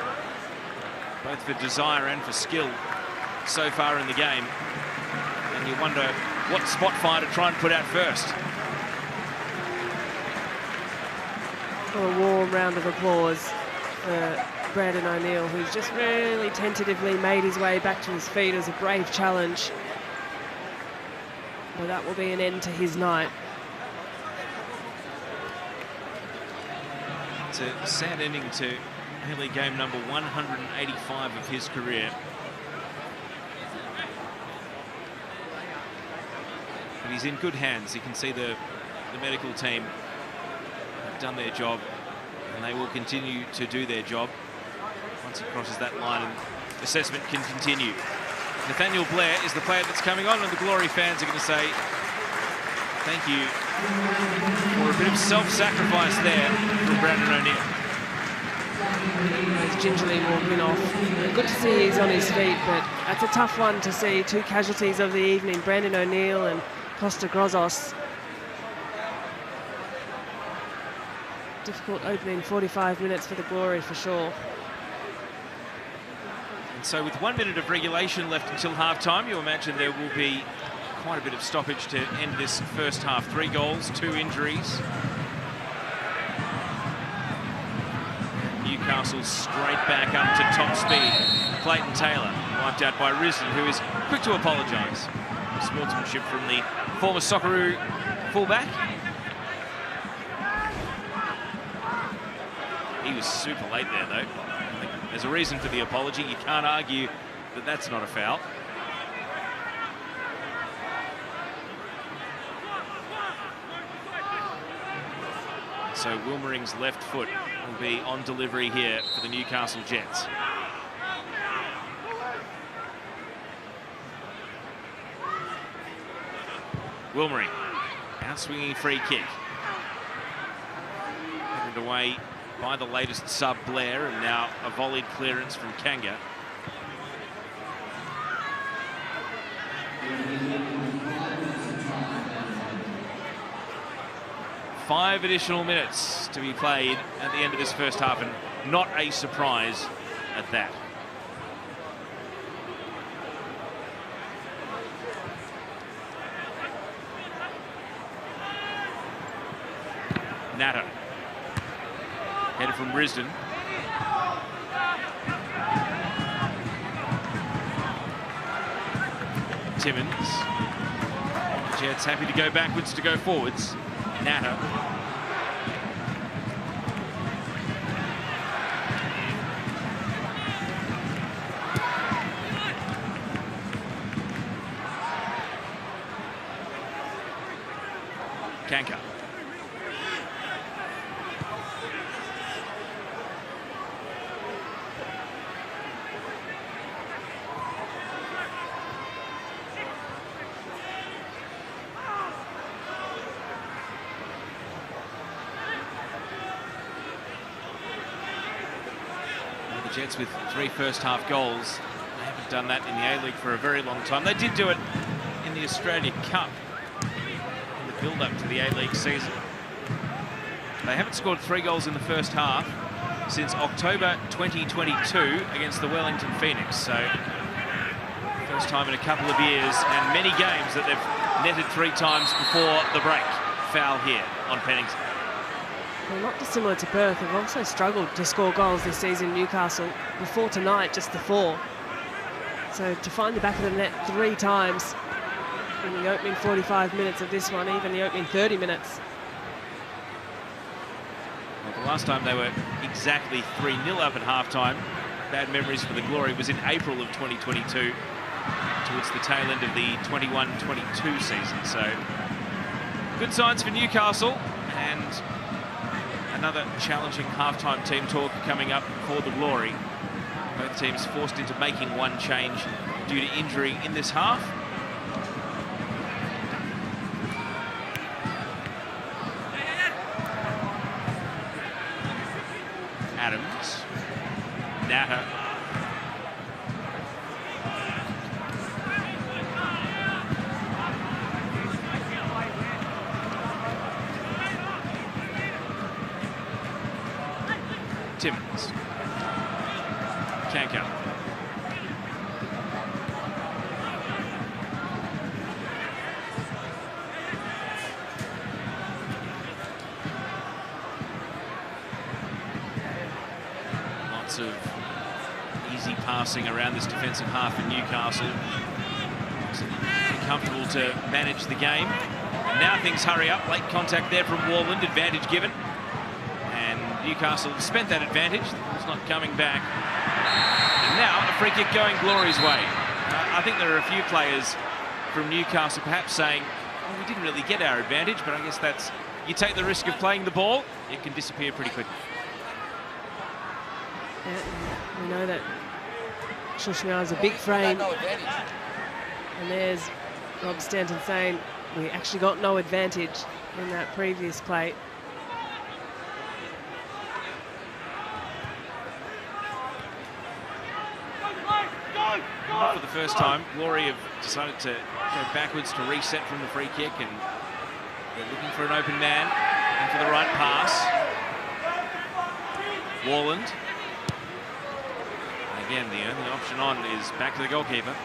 both for desire and for skill so far in the game. And you wonder what spot fire to try and put out first. Well, a warm round of applause for Brandon O'Neill, who's just really tentatively made his way back to his feet. As a brave challenge. But that will be an end to his night. It's a sad ending to A-League game number 185 of his career. But he's in good hands. You can see the medical team have done their job, and they will continue to do their job once he crosses that line, and assessment can continue. Nathaniel Blair is the player that's coming on, and the Glory fans are going to say thank you for a bit of self-sacrifice there from Brandon O'Neill. He's gingerly walking off. Good to see he's on his feet, but that's a tough one to see. Two casualties of the evening, Brandon O'Neill and Costa Grozos. Difficult opening 45 minutes for the Glory for sure. And so with 1 minute of regulation left until half-time, you imagine there will be quite a bit of stoppage to end this first half. 3 goals, 2 injuries. Newcastle straight back up to top speed. Clayton Taylor wiped out by Risden, who is quick to apologise. Sportsmanship from the former Socceroo fullback. He was super late there, though. I think there's a reason for the apology. You can't argue that that's not a foul. So Wilmering's left foot will be on delivery here for the Newcastle Jets. Wilmering, out-swinging free kick. Headed away by the latest sub Blair, and now a volleyed clearance from Kanga. Five additional minutes to be played at the end of this first half, and not a surprise at that. Natter. Headed from Risden. Timmins. Jets happy to go backwards to go forwards. Natter. Kanka. The Jets with 3 first-half goals. They haven't done that in the A-League for a very long time. They did do it in the Australia Cup in the build-up to the A-League season. They haven't scored 3 goals in the first half since October 2022 against the Wellington Phoenix. So, first time in a couple of years, and many games that they've netted 3 times before the break. Foul here on Pennington. Well, not dissimilar to Perth, have also struggled to score goals this season, Newcastle. Before tonight, just the 4. So to find the back of the net 3 times in the opening 45 minutes of this one, even the opening 30 minutes. Well, the last time they were exactly 3-0 up at halftime, bad memories for the Glory, was in April of 2022, towards the tail end of the 21-22 season. So good signs for Newcastle, and another challenging halftime team talk coming up for the Glory. Both teams forced into making one change due to injury in this half. Adams, Natta, Timmins, Kanka, lots of easy passing around this defensive half in Newcastle. Comfortable to manage the game. And now things hurry up. Late contact there from Warland, advantage given. Newcastle spent that advantage. It's not coming back. And now a free kick going Glory's way. I think there are a few players from Newcastle perhaps saying, oh, we didn't really get our advantage, but I guess that's, you take the risk of playing the ball, it can disappear pretty quickly. Yeah, we know that Shushimar's a big frame. And there's Rob Stanton saying we actually got no advantage in that previous play. Not for the first time. Glory have decided to go backwards to reset from the free kick, and they're looking for an open man and for the right pass. Warland. And again, the only option on is back to the goalkeeper.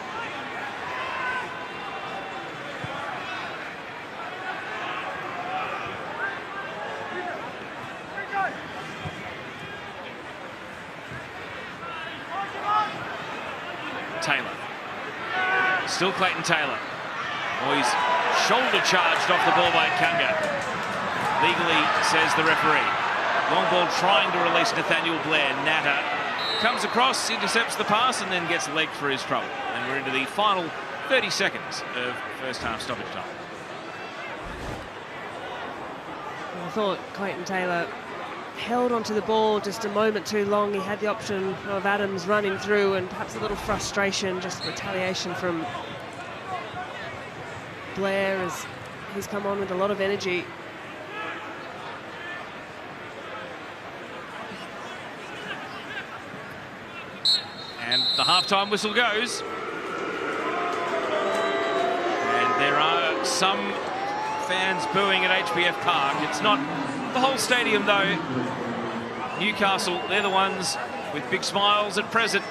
Taylor. Still Clayton Taylor. Oh, he's shoulder charged off the ball by Kanga. Legally, says the referee. Long ball trying to release Nathaniel Blair. Natta comes across, intercepts the pass, and then gets legged for his trouble. And we're into the final 30 seconds of first half stoppage time. I thought Clayton Taylor held onto the ball just a moment too long. He had the option of Adams running through, and perhaps a little frustration, just retaliation from Blair as he's come on with a lot of energy. And the halftime whistle goes. And there are some fans booing at HBF Park. It's not the whole stadium though. Newcastle, they're the ones with big smiles at present.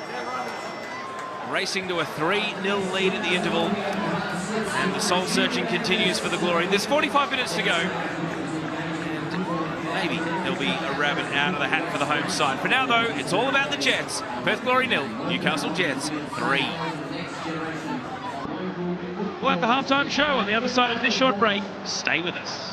Racing to a 3-0 lead at the interval. And the soul searching continues for the Glory. There's 45 minutes to go. And maybe there'll be a rabbit out of the hat for the home side. For now though, it's all about the Jets. Perth Glory 0, Newcastle Jets 3. Well, at the halftime show on the other side of this short break. Stay with us.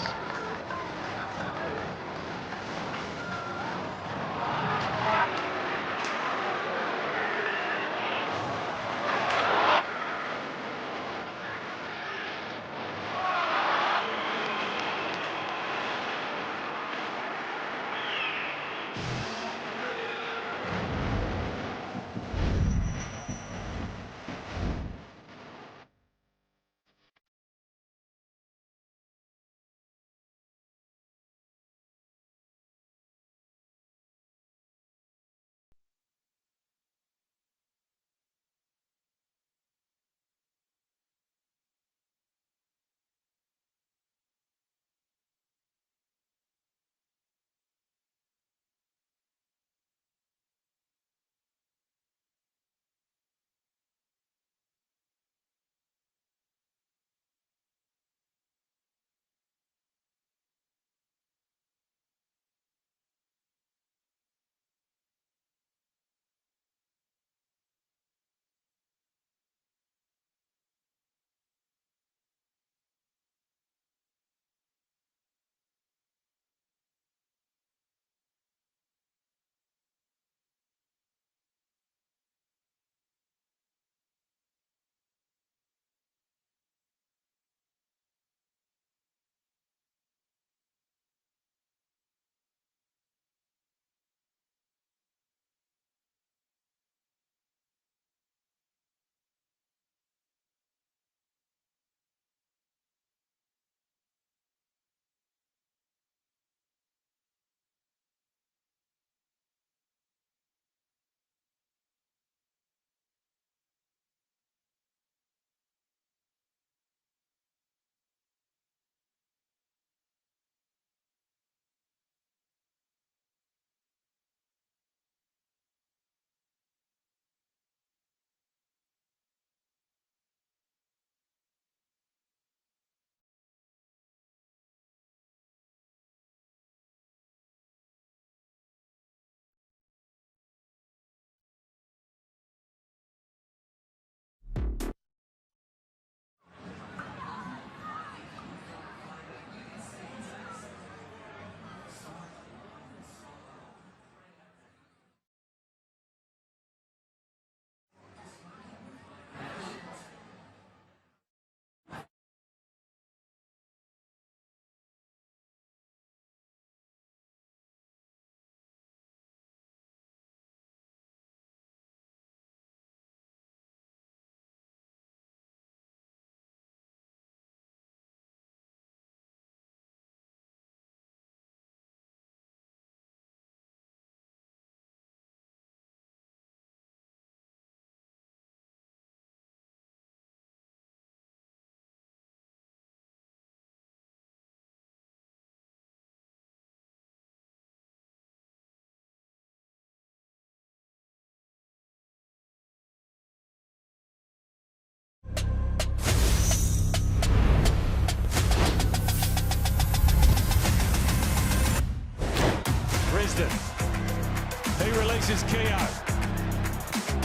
is Keogh.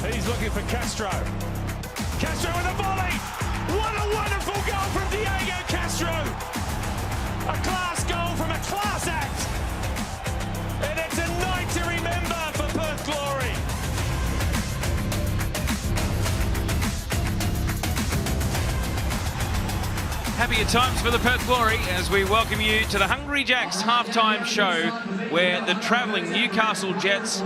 He's looking for Castro. Castro with a volley. What a wonderful goal from Diego Castro. A class goal from a class act. And it's a night to remember for Perth Glory. Happier times for the Perth Glory as we welcome you to the Hungry Jacks halftime show, where the travelling Newcastle Jets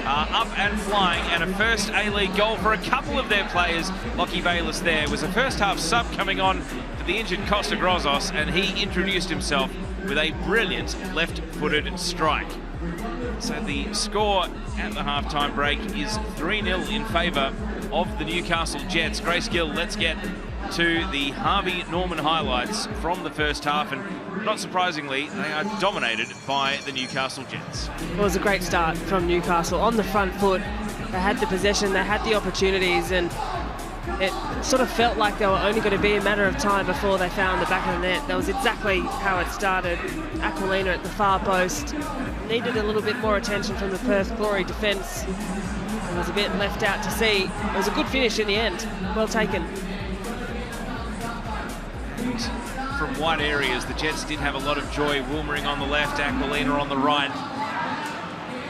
are up and flying, and a first A-League goal for a couple of their players. Lockie Bayliss there was a first half sub coming on for the injured Costa Grozos, and he introduced himself with a brilliant left-footed strike. So the score at the halftime break is 3-0 in favour of the Newcastle Jets. Grace Gill, let's get to the Harvey Norman highlights from the first half, and not surprisingly, they are dominated by the Newcastle Jets. It was a great start from Newcastle on the front foot. They had the possession, they had the opportunities, and it sort of felt like they were only going to be a matter of time before they found the back of the net. That was exactly how it started. Aquilina at the far post needed a little bit more attention from the Perth Glory defence. It was a bit left out to sea. It was a good finish in the end. Well taken. From wide areas, the Jets did have a lot of joy. Wilmering on the left, Aquilina on the right.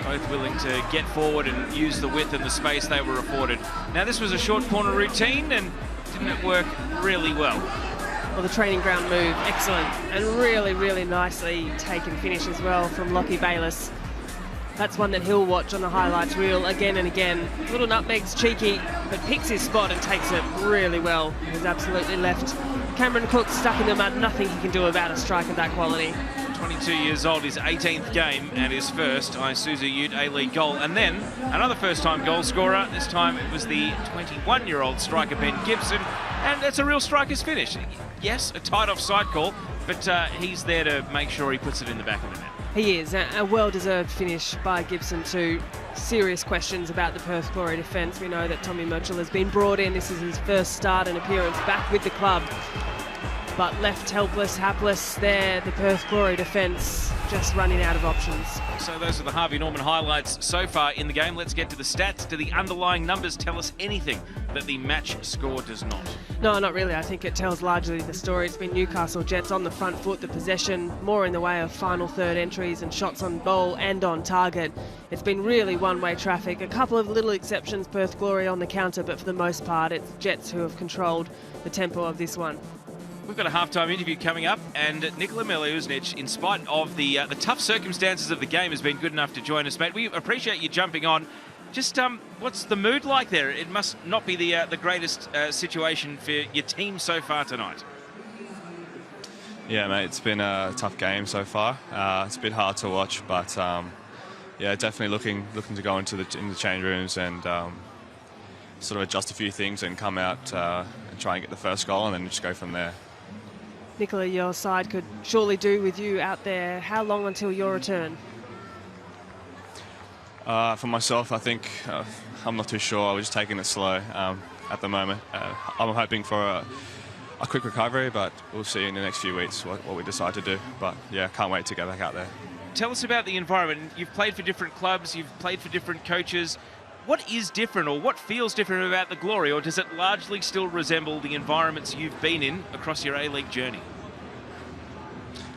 Both willing to get forward and use the width and the space they were afforded. Now, this was a short corner routine, and didn't work really well. Well, the training ground move, excellent, and really, really nicely taken finish as well from Lockie Bayliss. That's one that he'll watch on the highlights reel again and again. Little nutmeg's cheeky, but picks his spot and takes it really well. He's absolutely left Cameron Cook stuck in the mud. Nothing he can do about a strike of that quality. 22 years old, his 18th game and his first Isuzu UTE A-League goal. And then another first-time goal scorer. This time it was the 21-year-old striker Ben Gibson, and that's a real striker's finish. Yes, a tight offside call, but he's there to make sure he puts it in the back of the net. He is. A well-deserved finish by Gibson too. Serious questions about the Perth Glory defence. We know that Tommy Murchell has been brought in. This is his first start and appearance back with the club. But left helpless, hapless there, the Perth Glory defence just running out of options. So those are the Harvey Norman highlights so far in the game. Let's get to the stats. Do the underlying numbers tell us anything that the match score does not? No, not really. I think it tells largely the story. It's been Newcastle Jets on the front foot, the possession, more in the way of final third entries and shots on goal and on target. It's been really one-way traffic. A couple of little exceptions, Perth Glory on the counter, but for the most part, it's Jets who have controlled the tempo of this one. We've got a halftime interview coming up, and Nikola Miliusnic, in spite of the tough circumstances of the game, has been good enough to join us, mate. We appreciate you jumping on. Just what's the mood like there? It must not be the greatest situation for your team so far tonight. Yeah, mate, it's been a tough game so far. It's a bit hard to watch, but yeah, definitely looking to go into the change rooms and sort of adjust a few things and come out and try and get the first goal and then just go from there. Nicola, your side could surely do with you out there. How long until your return? For myself, I think I'm not too sure. We're just taking it slow at the moment. I'm hoping for a quick recovery, but we'll see in the next few weeks what we decide to do. But yeah, can't wait to get back out there. Tell us about the environment. You've played for different clubs, you've played for different coaches. What is different, or what feels different about the Glory, or does it largely still resemble the environments you've been in across your A-League journey?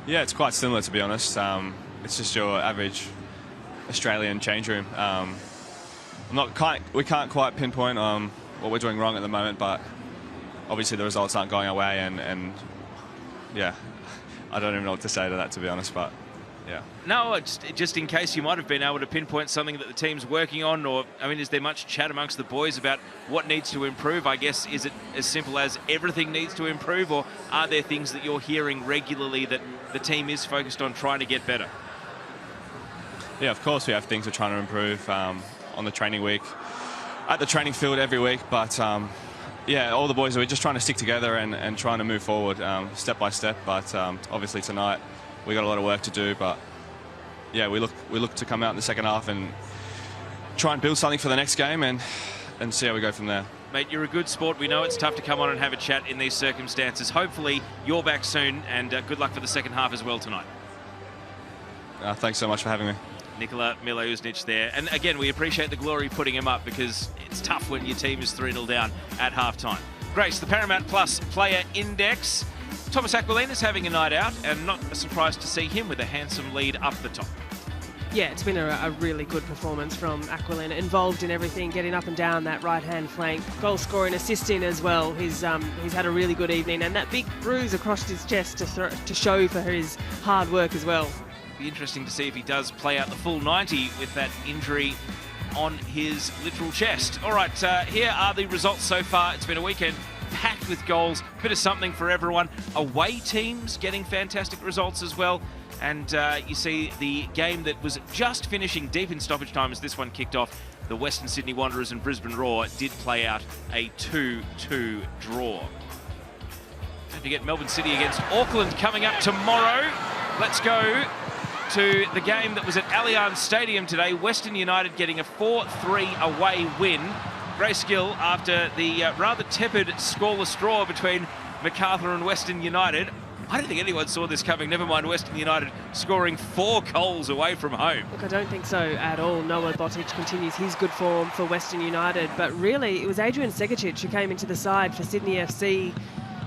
Yeah, it's quite similar, to be honest. It's just your average Australian change room. We can't quite pinpoint what we're doing wrong at the moment, but obviously the results aren't going our way, and yeah, I don't even know what to say to that, to be honest, but yeah. No, just in case you might have been able to pinpoint something that the team's working on, or, I mean, is there much chat amongst the boys about what needs to improve? I guess, is it as simple as everything needs to improve, or are there things that you're hearing regularly that the team is focused on trying to get better? Yeah, of course we have things we're trying to improve on the training week, at the training field every week, but yeah, all the boys are just trying to stick together and trying to move forward step by step, but obviously tonight we got a lot of work to do, but yeah, we look to come out in the second half and try and build something for the next game and see how we go from there. Mate, you're a good sport. We know it's tough to come on and have a chat in these circumstances. Hopefully you're back soon, and good luck for the second half as well tonight. Thanks so much for having me. Nikola Milouznic there. And again, we appreciate the Glory putting him up because it's tough when your team is 3-0 down at halftime. Grace, the Paramount Plus Player Index. Thomas Aquilina's having a night out, and not a surprise to see him with a handsome lead up the top. Yeah, it's been a really good performance from Aquilina, involved in everything, getting up and down that right-hand flank, goal scoring, assisting as well. He's had a really good evening, and that big bruise across his chest to show for his hard work as well. Be interesting to see if he does play out the full 90 with that injury on his literal chest. All right, here are the results so far. It's been a weekend packed with goals, bit of something for everyone. Away teams getting fantastic results as well. And you see the game that was just finishing deep in stoppage time as this one kicked off. The Western Sydney Wanderers and Brisbane Roar did play out a 2-2 draw. Don't forget Melbourne City against Auckland coming up tomorrow. Let's go to the game that was at Allianz Stadium today. Western United getting a 4-3 away win. Grace Gill, after the rather tepid scoreless draw between Macarthur and Western United. I don't think anyone saw this coming, never mind Western United scoring 4 goals away from home. Look, I don't think so at all. Noah Botic continues his good form for Western United, but really it was Adrian Segicic who came into the side for Sydney FC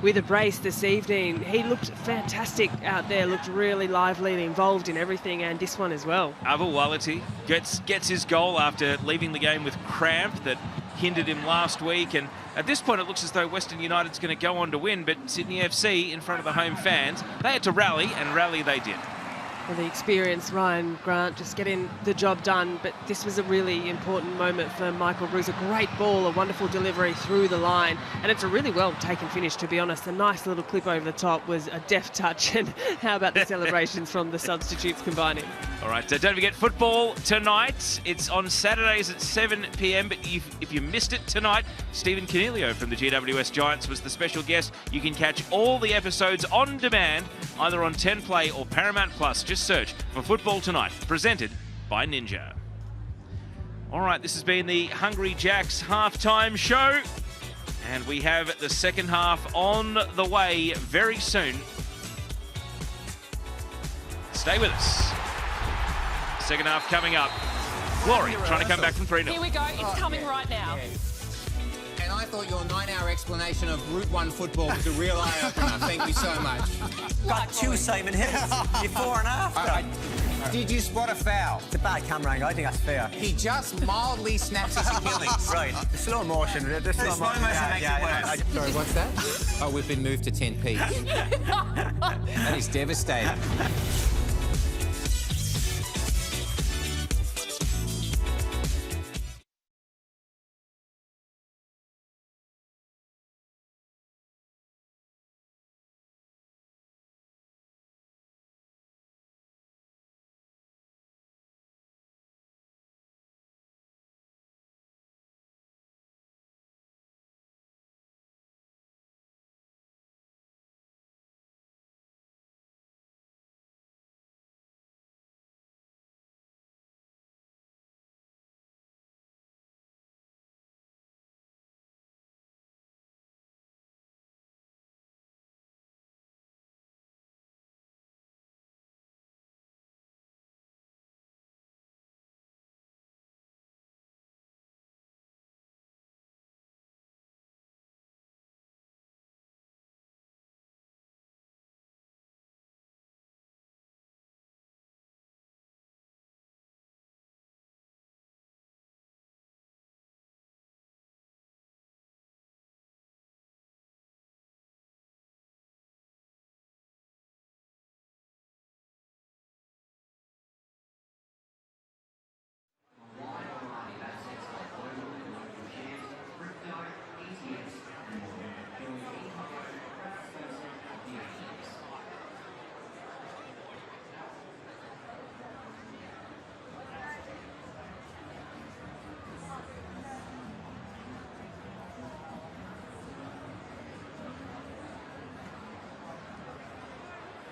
with a brace this evening. He looked fantastic out there, looked really lively, involved in everything, and this one as well. Ava Wality gets his goal after leaving the game with cramp that hindered him last week, and at this point it looks as though Western United's going to go on to win, but Sydney FC in front of the home fans, they had to rally, and rally they did. Well, the experienced Ryan Grant just getting the job done, but this was a really important moment for Michael Bruce. A great ball, a wonderful delivery through the line, and it's a really well taken finish, to be honest. A nice little clip over the top was a deft touch, and how about the celebrations from the substitutes combining? All right, so don't forget football tonight. It's on Saturdays at 7 p.m, but if you missed it tonight, Stephen Canelio from the GWS Giants was the special guest. You can catch all the episodes on demand, either on 10 Play or Paramount Plus. Just search for Football Tonight, presented by Ninja. All right, this has been the Hungry Jacks halftime show, and we have the second half on the way very soon. Stay with us. Second half coming up. Glory trying to come back from 3-0. Here we go. It's coming right now. And I thought your 9-hour explanation of Route 1 football was a real eye-opener. Thank you so much. Got 2 Simon Hills. Before and after. Did you spot a foul? It's a bad camera angle. I think that's fair. He just mildly snaps his Achilles. Right. The slow motion. The slow motion makes it worse. Sorry, what's that? Oh, we've been moved to 10p. That is devastating.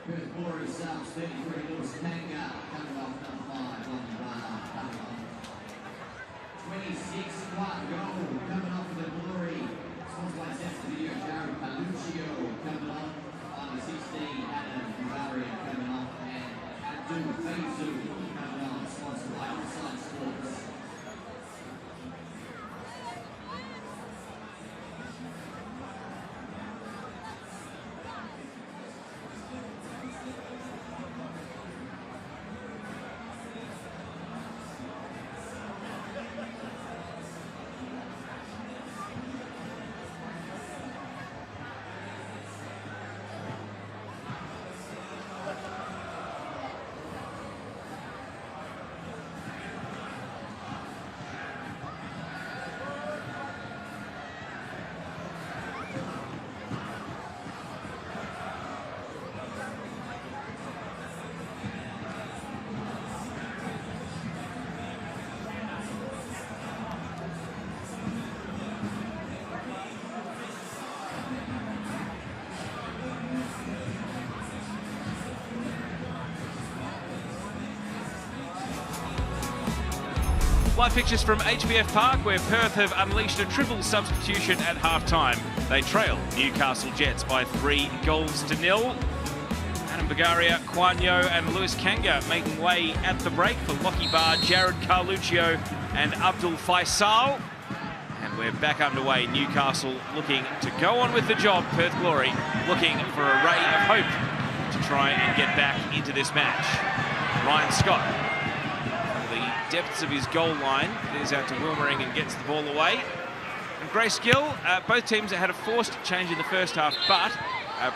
Perth Glory subs 33 Lewis Manga coming off number 5 on the run coming on. 26 Clark goal coming off for the Glory. Sponsored by Sets Video, Jared Paluccio coming on. On the 16, Adam Bavaria coming off, and Abdul Faizu coming on, sponsored by Live fixtures from HBF Park, where Perth have unleashed a triple substitution at half-time. They trail Newcastle Jets by 3-0. Adam Bagaria, Kwanyo and Lewis Kanga making way at the break for Lockie Barr, Jared Carluccio and Abdul Faisal. And we're back underway. Newcastle looking to go on with the job. Perth Glory looking for a ray of hope to try and get back into this match. Ryan Scott, from the depths of his goal line, clears out to Wilmering and gets the ball away. And Grace Gill, both teams had a forced change in the first half, but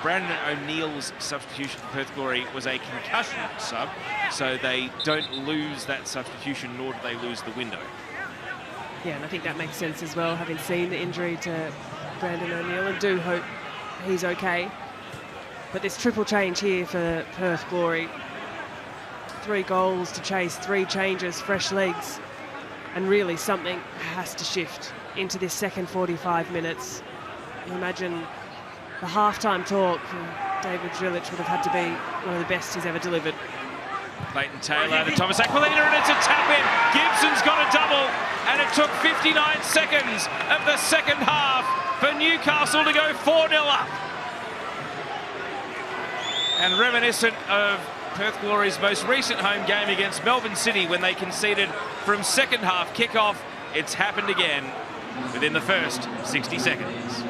Brandon O'Neill's substitution for Perth Glory was a concussion sub, so they don't lose that substitution, nor do they lose the window. Yeah, and I think that makes sense as well, having seen the injury to Brandon O'Neill, and do hope he's okay. But this triple change here for Perth Glory. 3 goals to chase, 3 changes, fresh legs, and really something has to shift into this second 45 minutes. You imagine the halftime talk, David Drillich would have had to be one of the best he's ever delivered. Clayton Taylor to Thomas Aquilina, and it's a tap in. Gibson's got a double, and it took 59 seconds of the second half for Newcastle to go 4-0 up. And reminiscent of Perth Glory's most recent home game against Melbourne City when they conceded from second half kickoff, it's happened again within the first 60 seconds.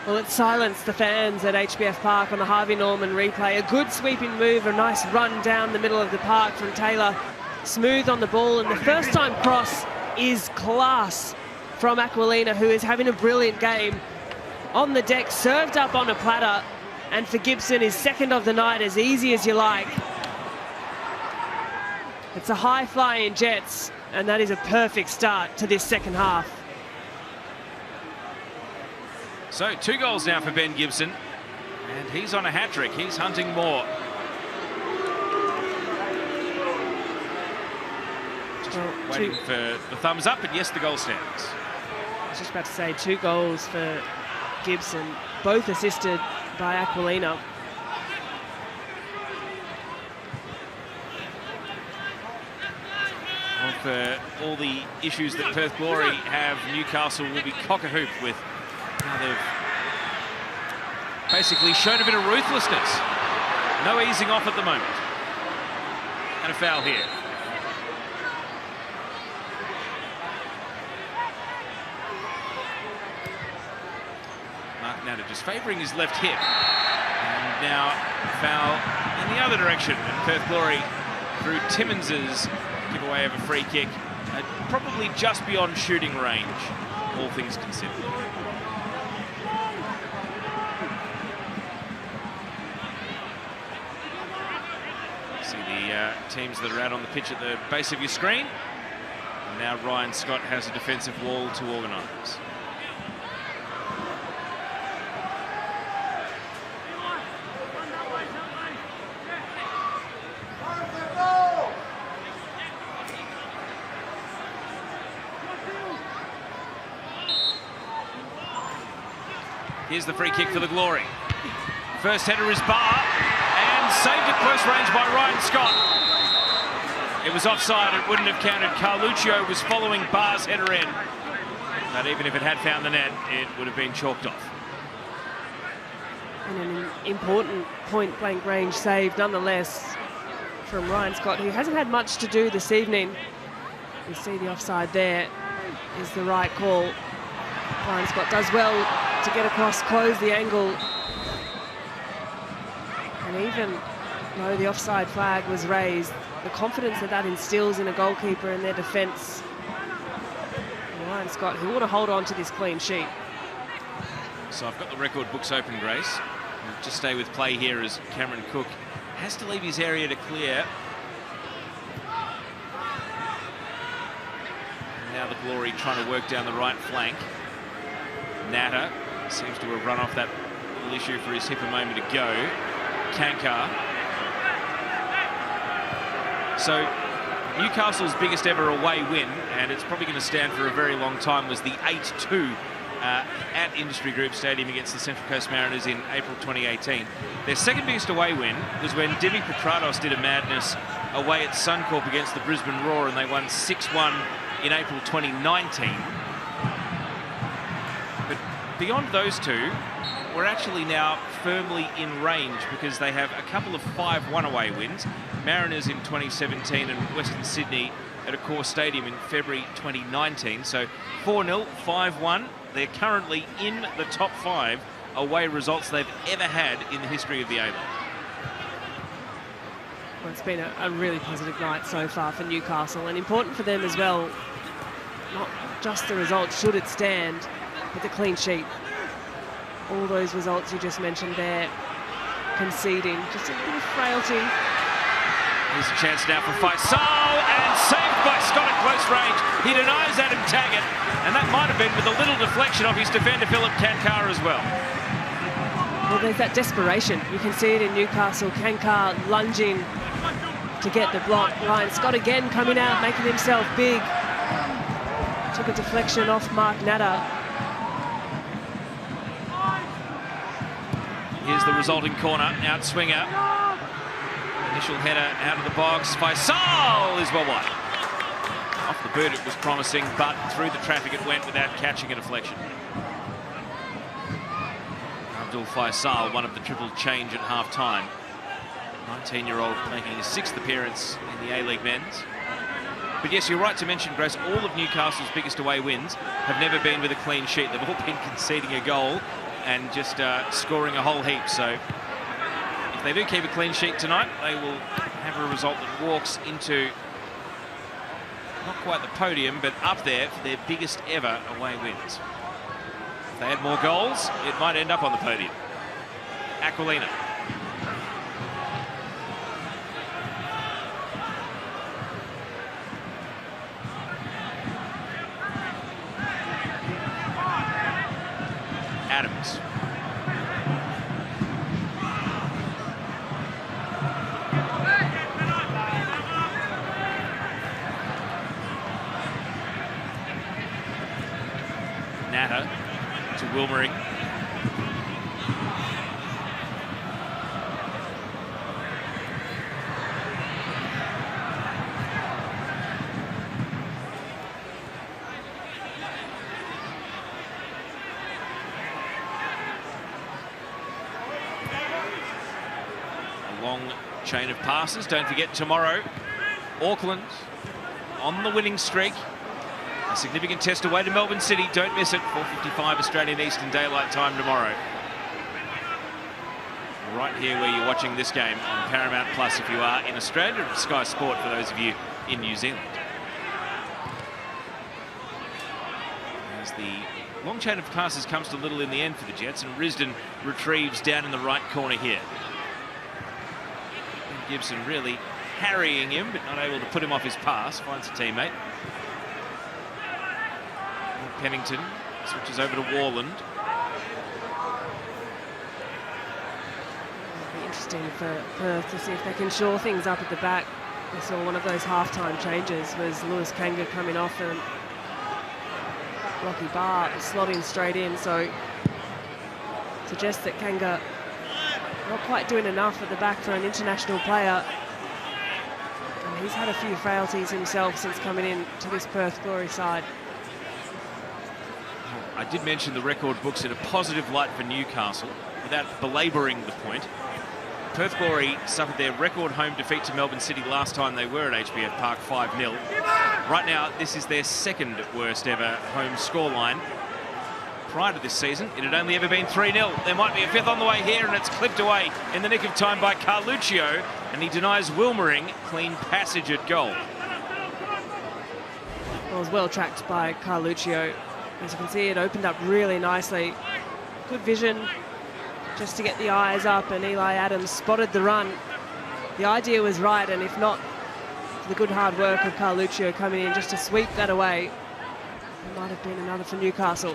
Well, it silenced the fans at HBF Park on the Harvey Norman replay. A good sweeping move, a nice run down the middle of the park from Taylor. Smooth on the ball, and the first time cross is class from Aquilina, who is having a brilliant game. On the deck, served up on a platter, and for Gibson, his second of the night, as easy as you like. It's a high-flying Jets, and that is a perfect start to this second half. So 2 goals now for Ben Gibson, and he's on a hat-trick. He's hunting more. Just waiting for the thumbs up, and yes, the goal stands. I was just about to say 2 goals for Gibson, both assisted by Aquilina. Well, for all the issues that Perth Glory have, Newcastle will be cock-a-hoop with how they've basically shown a bit of ruthlessness. No easing off at the moment. And a foul here. Mark Natter just favouring his left hip. And now foul in the other direction. And Perth Glory through Timmons's giveaway of a free kick. Probably just beyond shooting range, all things considered. See the teams that are out on the pitch at the base of your screen. And now Ryan Scott has a defensive wall to organise. Here's the free kick for the Glory. First header is Barr, and saved at close range by Ryan Scott. It was offside, it wouldn't have counted. Carluccio was following Barr's header in. But even if it had found the net, it would have been chalked off. And an important point-blank range save nonetheless from Ryan Scott, who hasn't had much to do this evening. You see the offside there is the right call. Ryan Scott does well to get across, close the angle. And even though the offside flag was raised, the confidence that that instills in a goalkeeper and their defence. Ryan Scott, who want to hold on to this clean sheet. So I've got the record books open, Grace. We'll just stay with play here as Cameron Cook has to leave his area to clear. And now the Glory trying to work down the right flank. Natter seems to have run off that little issue for his hip a moment ago. Kankar. So Newcastle's biggest ever away win, and it's probably going to stand for a very long time, was the 8-2 at Industry Group Stadium against the Central Coast Mariners in April 2018. Their second biggest away win was when Divi Petratos did a madness away at Suncorp against the Brisbane Roar, and they won 6-1 in April 2019. But beyond those two, we're actually now firmly in range because they have a couple of 5-1 away wins. Mariners in 2017 and Western Sydney at a core stadium in February 2019. So 4-0, 5-1. They're currently in the top 5 away results they've ever had in the history of the A-League. Well, it's been a really positive night so far for Newcastle, and important for them as well, not just the result should it stand, but the clean sheet. All those results you just mentioned there, conceding, just a little frailty. Here's a chance now for Faisal, and saved by Scott at close range. He denies Adam Taggart, and that might have been with a little deflection off his defender, Philip Kankar, as well. Well, there's that desperation. You can see it in Newcastle. Kankar lunging to get the block. Ryan Scott again coming out, making himself big. Took a deflection off Mark Natter. Here's the resulting corner, out swinger. Initial header out of the box. Faisal is well wide. Off the boot it was promising, but through the traffic it went without catching a deflection. Abdul Faisal, one of the triple change at half-time. 19-year-old making his 6th appearance in the A-League men's. But yes, you're right to mention, Grace, all of Newcastle's biggest away wins have never been with a clean sheet. They've all been conceding a goal and just scoring a whole heap. So if they do keep a clean sheet tonight, they will have a result that walks into not quite the podium, but up there for their biggest ever away wins. If they had more goals, it might end up on the podium. Aquilina. Adams. Natter to Wilmering. Long chain of passes. Don't forget tomorrow, Auckland on the winning streak. A significant test away to Melbourne City. Don't miss it. 4:55 Australian Eastern Daylight Time tomorrow. Right here where you're watching this game on Paramount Plus if you are in Australia, and Sky Sport for those of you in New Zealand. As the long chain of passes comes to little in the end for the Jets, and Risdon retrieves down in the right corner here. Gibson really harrying him, but not able to put him off his pass. Finds a teammate. Pennington switches over to Warland. It'll be interesting for Perth to see if they can shore things up at the back. We saw one of those half-time changes was Lewis Kanga coming off and Lockie Barr slotting straight in, so suggests that Kanga not quite doing enough at the back for an international player. And he's had a few frailties himself since coming in to this Perth Glory side. I did mention the record books in a positive light for Newcastle, without belabouring the point. Perth Glory suffered their record home defeat to Melbourne City last time they were at HBF Park, 5-0. Right now, this is their second worst ever home scoreline. Prior to this season, it had only ever been 3-0. There might be a 5th on the way here, and it's clipped away in the nick of time by Carluccio, and he denies Wilmering clean passage at goal. Well, it was well tracked by Carluccio. As you can see, it opened up really nicely. Good vision just to get the eyes up, and Eli Adams spotted the run. The idea was right, and if not for the good hard work of Carluccio coming in just to sweep that away, it might have been another for Newcastle.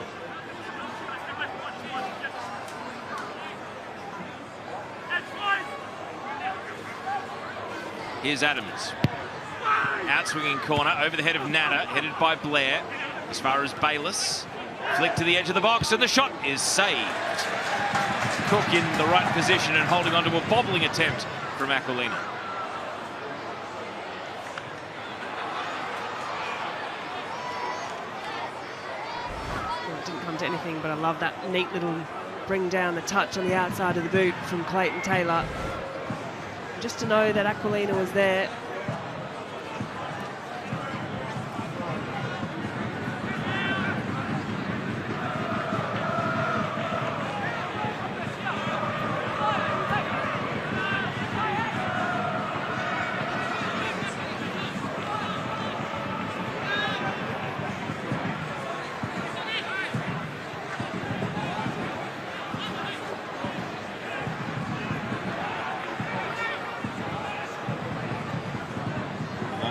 Here's Adams. Out swinging corner over the head of Natter, headed by Blair. As far as Bayliss. Flick to the edge of the box, and the shot is saved. Cook in the right position and holding on to a bobbling attempt from Aquilina. Well, it didn't come to anything, but I love that neat little bring down the touch on the outside of the boot from Clayton Taylor. Just to know that Aquilina was there.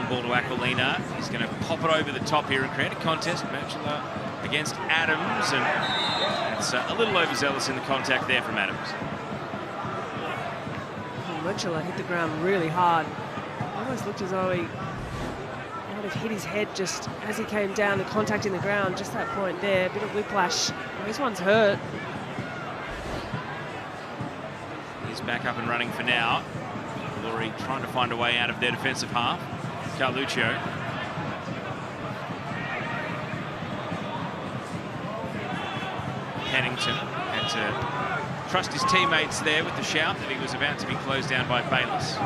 Ball to Aquilina. He's going to pop it over the top here and create a contest. Matula against Adams, and that's a little overzealous in the contact there from Adams. Matula hit the ground really hard. Almost looked as though he might have hit his head just as he came down, the contact in the ground, just that point there. A bit of whiplash. This one's hurt. He's back up and running for now. Glory trying to find a way out of their defensive half. Carluccio. Pennington had to trust his teammates there with the shout that he was about to be closed down by Bayliss.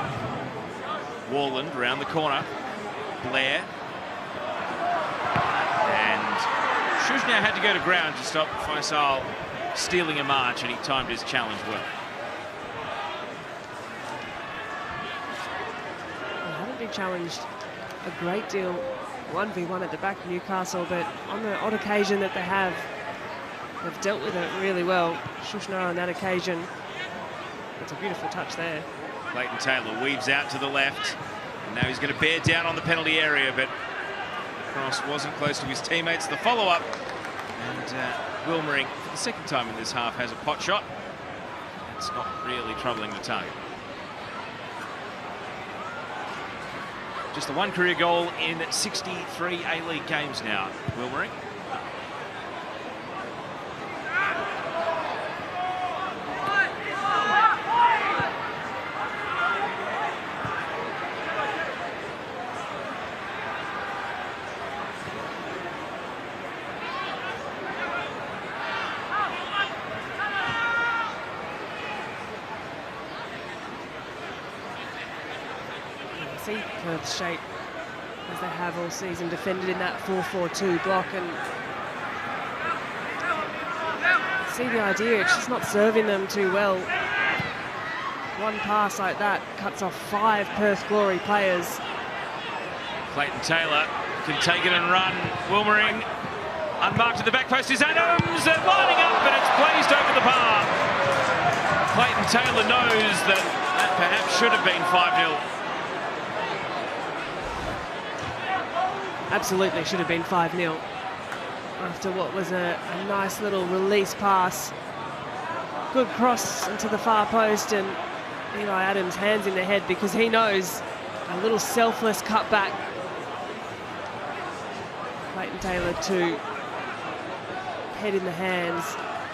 Warland around the corner. Blair. And Shushnau had to go to ground to stop Faisal stealing a march, and he timed his challenge well. He challenged a great deal 1v1 at the back of Newcastle, but on the odd occasion that they have, they've dealt with it really well. Shushnau on that occasion, it's a beautiful touch there. Clayton Taylor weaves out to the left, and now he's going to bear down on the penalty area, but Cross wasn't close to his teammates. The follow-up, and Wilmering, for the second time in this half, has a pot shot. It's not really troubling the target. Just the one career goal in 63 A-League games now, Wilmering. See Perth's shape as they have all season, defended in that 4-4-2 block, and see the idea, it's just not serving them too well. One pass like that cuts off 5 Perth Glory players. Clayton Taylor can take it and run. Wilmering unmarked at the back post is Adams, and lining up, and it's blazed over the bar. Clayton Taylor knows that perhaps should have been 5-0. Absolutely should have been 5-0 after what was a nice little release pass. Good cross into the far post, and Eli Adams hands in the head because he knows a little selfless cutback. Clayton Taylor to head in the hands,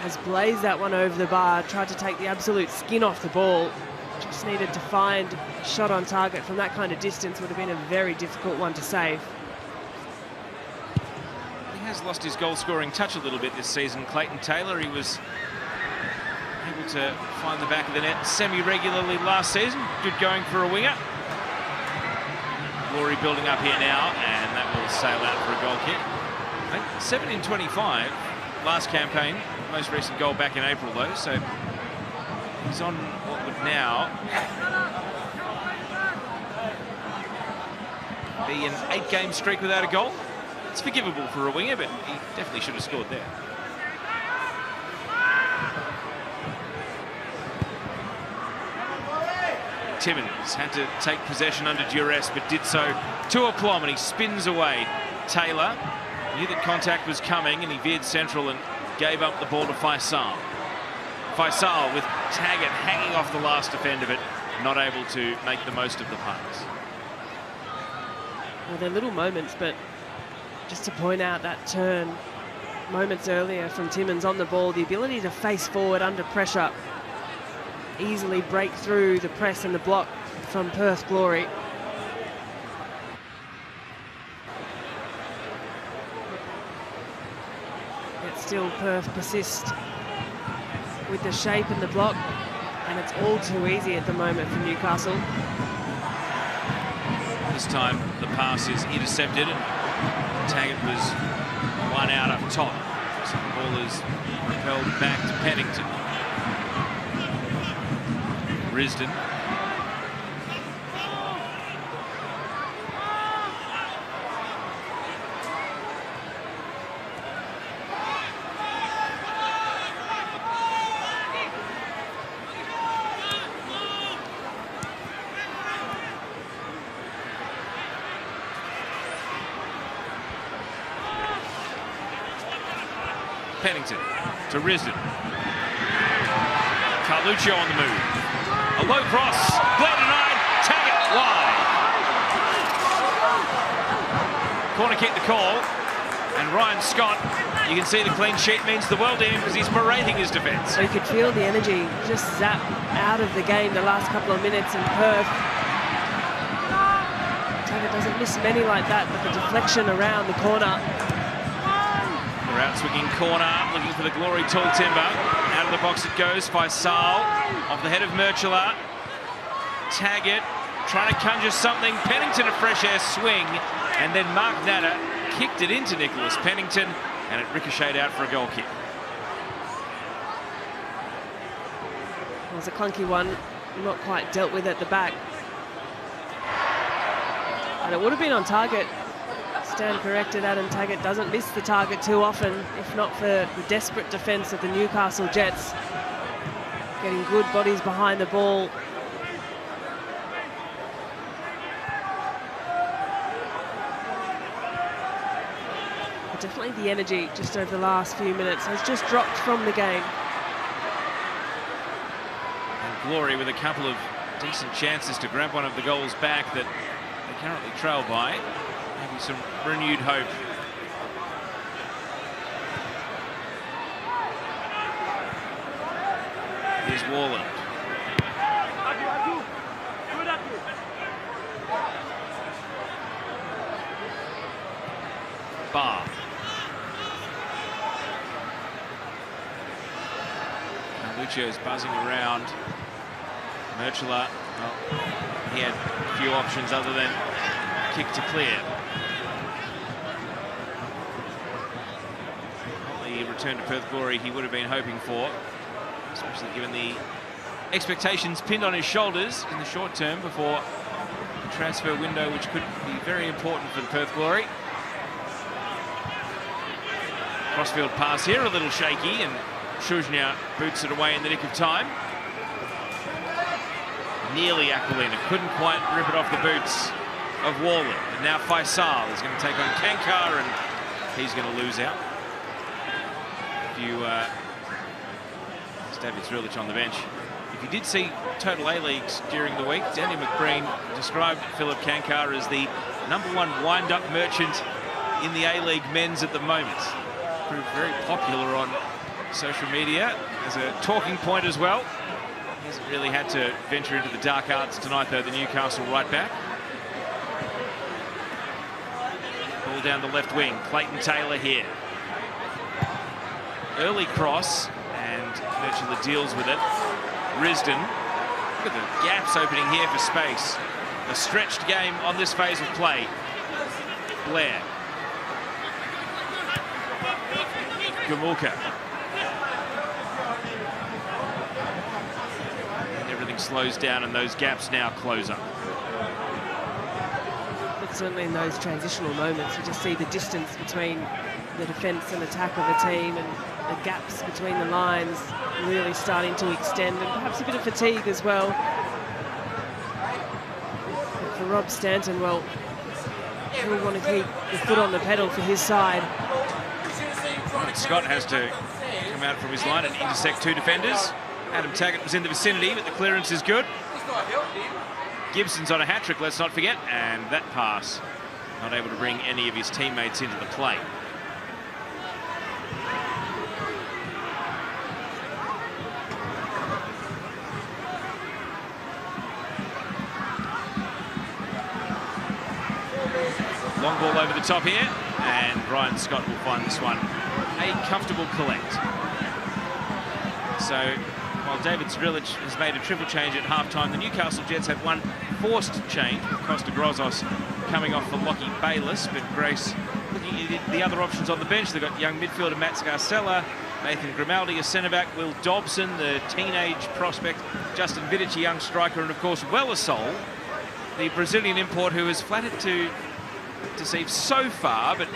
has blazed that one over the bar, tried to take the absolute skin off the ball. Just needed to find a shot on target from that kind of distance. Would have been a very difficult one to save. Has lost his goal-scoring touch a little bit this season. Clayton Taylor, he was able to find the back of the net semi-regularly last season. Good going for a winger. Glory building up here now, and that will sail out for a goal kick. 7 in 25 last campaign. Most recent goal back in April, though, so he's on what would now be an 8-game streak without a goal. It's forgivable for a winger, but he definitely should have scored there. Timmins had to take possession under duress, but did so to aplomb, and he spins away. Taylor knew that contact was coming, and he veered central and gave up the ball to Faisal. Faisal with Taggart hanging off the last defender, but not able to make the most of the pass. Well, they're little moments, but just to point out that turn moments earlier from Timmins on the ball, the ability to face forward under pressure, easily break through the press and the block from Perth Glory. Yet still Perth persist with the shape and the block, and it's all too easy at the moment for Newcastle. This time the pass is intercepted and Taggart was one out up top. So the ball is propelled back to Pennington. Risdon. Pennington to Risdon. Carluccio on the move. A low cross. Blair denied. Taggart wide. Corner kick the call. And Ryan Scott, you can see the clean sheet means the world to him because he's berating his defence. So you could feel the energy just zap out of the game the last couple of minutes in Perth. Taggart doesn't miss many like that, but the deflection around the corner. Out swinging corner, looking for the Glory tall timber. Out of the box it goes. Faisal off the head of Murchula. Taggart trying to conjure something. Pennington a fresh air swing, and then Mark Natter kicked it into Nicholas Pennington, and it ricocheted out for a goal kick. It was a clunky one, not quite dealt with at the back, and it would have been on target. Stand corrected, Adam Taggart doesn't miss the target too often, if not for the desperate defence of the Newcastle Jets. Getting good bodies behind the ball. But definitely the energy just over the last few minutes has just dropped from the game. And Glory with a couple of decent chances to grab one of the goals back that they currently trail by. Maybe some renewed hope. Here's Warland. Barr. Lucio's buzzing around. Murchula, well, he had a few options other than kick to clear. The return to Perth Glory he would have been hoping for, especially given the expectations pinned on his shoulders in the short term before the transfer window, which could be very important for the Perth Glory. Crossfield pass here, a little shaky, and Shuzhnia boots it away in the nick of time. Nearly Aquilina, couldn't quite rip it off the boots of Warland. And now Faisal is going to take on Kankar, and he's going to lose out. If you David Thrillich on the bench. If you did see total A-Leagues during the week, Danny McBreen described Philip Kankar as the #1 wind-up merchant in the A-League men's at the moment. Proved very popular on social media as a talking point as well. He hasn't really had to venture into the dark arts tonight, though, the Newcastle right back. Ball down the left wing, Clayton Taylor here. Early cross, and Murchula deals with it. Risdon, look at the gaps opening here for space. A stretched game on this phase of play. Blair. Gamulka. And everything slows down and those gaps now close up. But certainly in those transitional moments, you just see the distance between the defence and attack of the team, and the gaps between the lines really starting to extend, and perhaps a bit of fatigue as well. But for Rob Stanton, well, he'll want to keep the foot on the pedal for his side. Scott has to come out from his line and intersect two defenders. Adam Taggart was in the vicinity, but the clearance is good. Gibson's on a hat-trick, let's not forget, and that pass not able to bring any of his teammates into the play. Long ball over the top here, and Ryan Scott will find this one a comfortable collect. So, while David Zrilic has made a triple change at half-time, the Newcastle Jets have one forced change, with Costa Grozos coming off for Lockie Bayliss, but Grace looking at the other options on the bench. They've got young midfielder Matt Scarcella, Nathan Grimaldi, a centre-back, Will Dobson, the teenage prospect, Justin Vidic, a young striker, and of course Wellersol, the Brazilian import who has flattered to deceive so far. But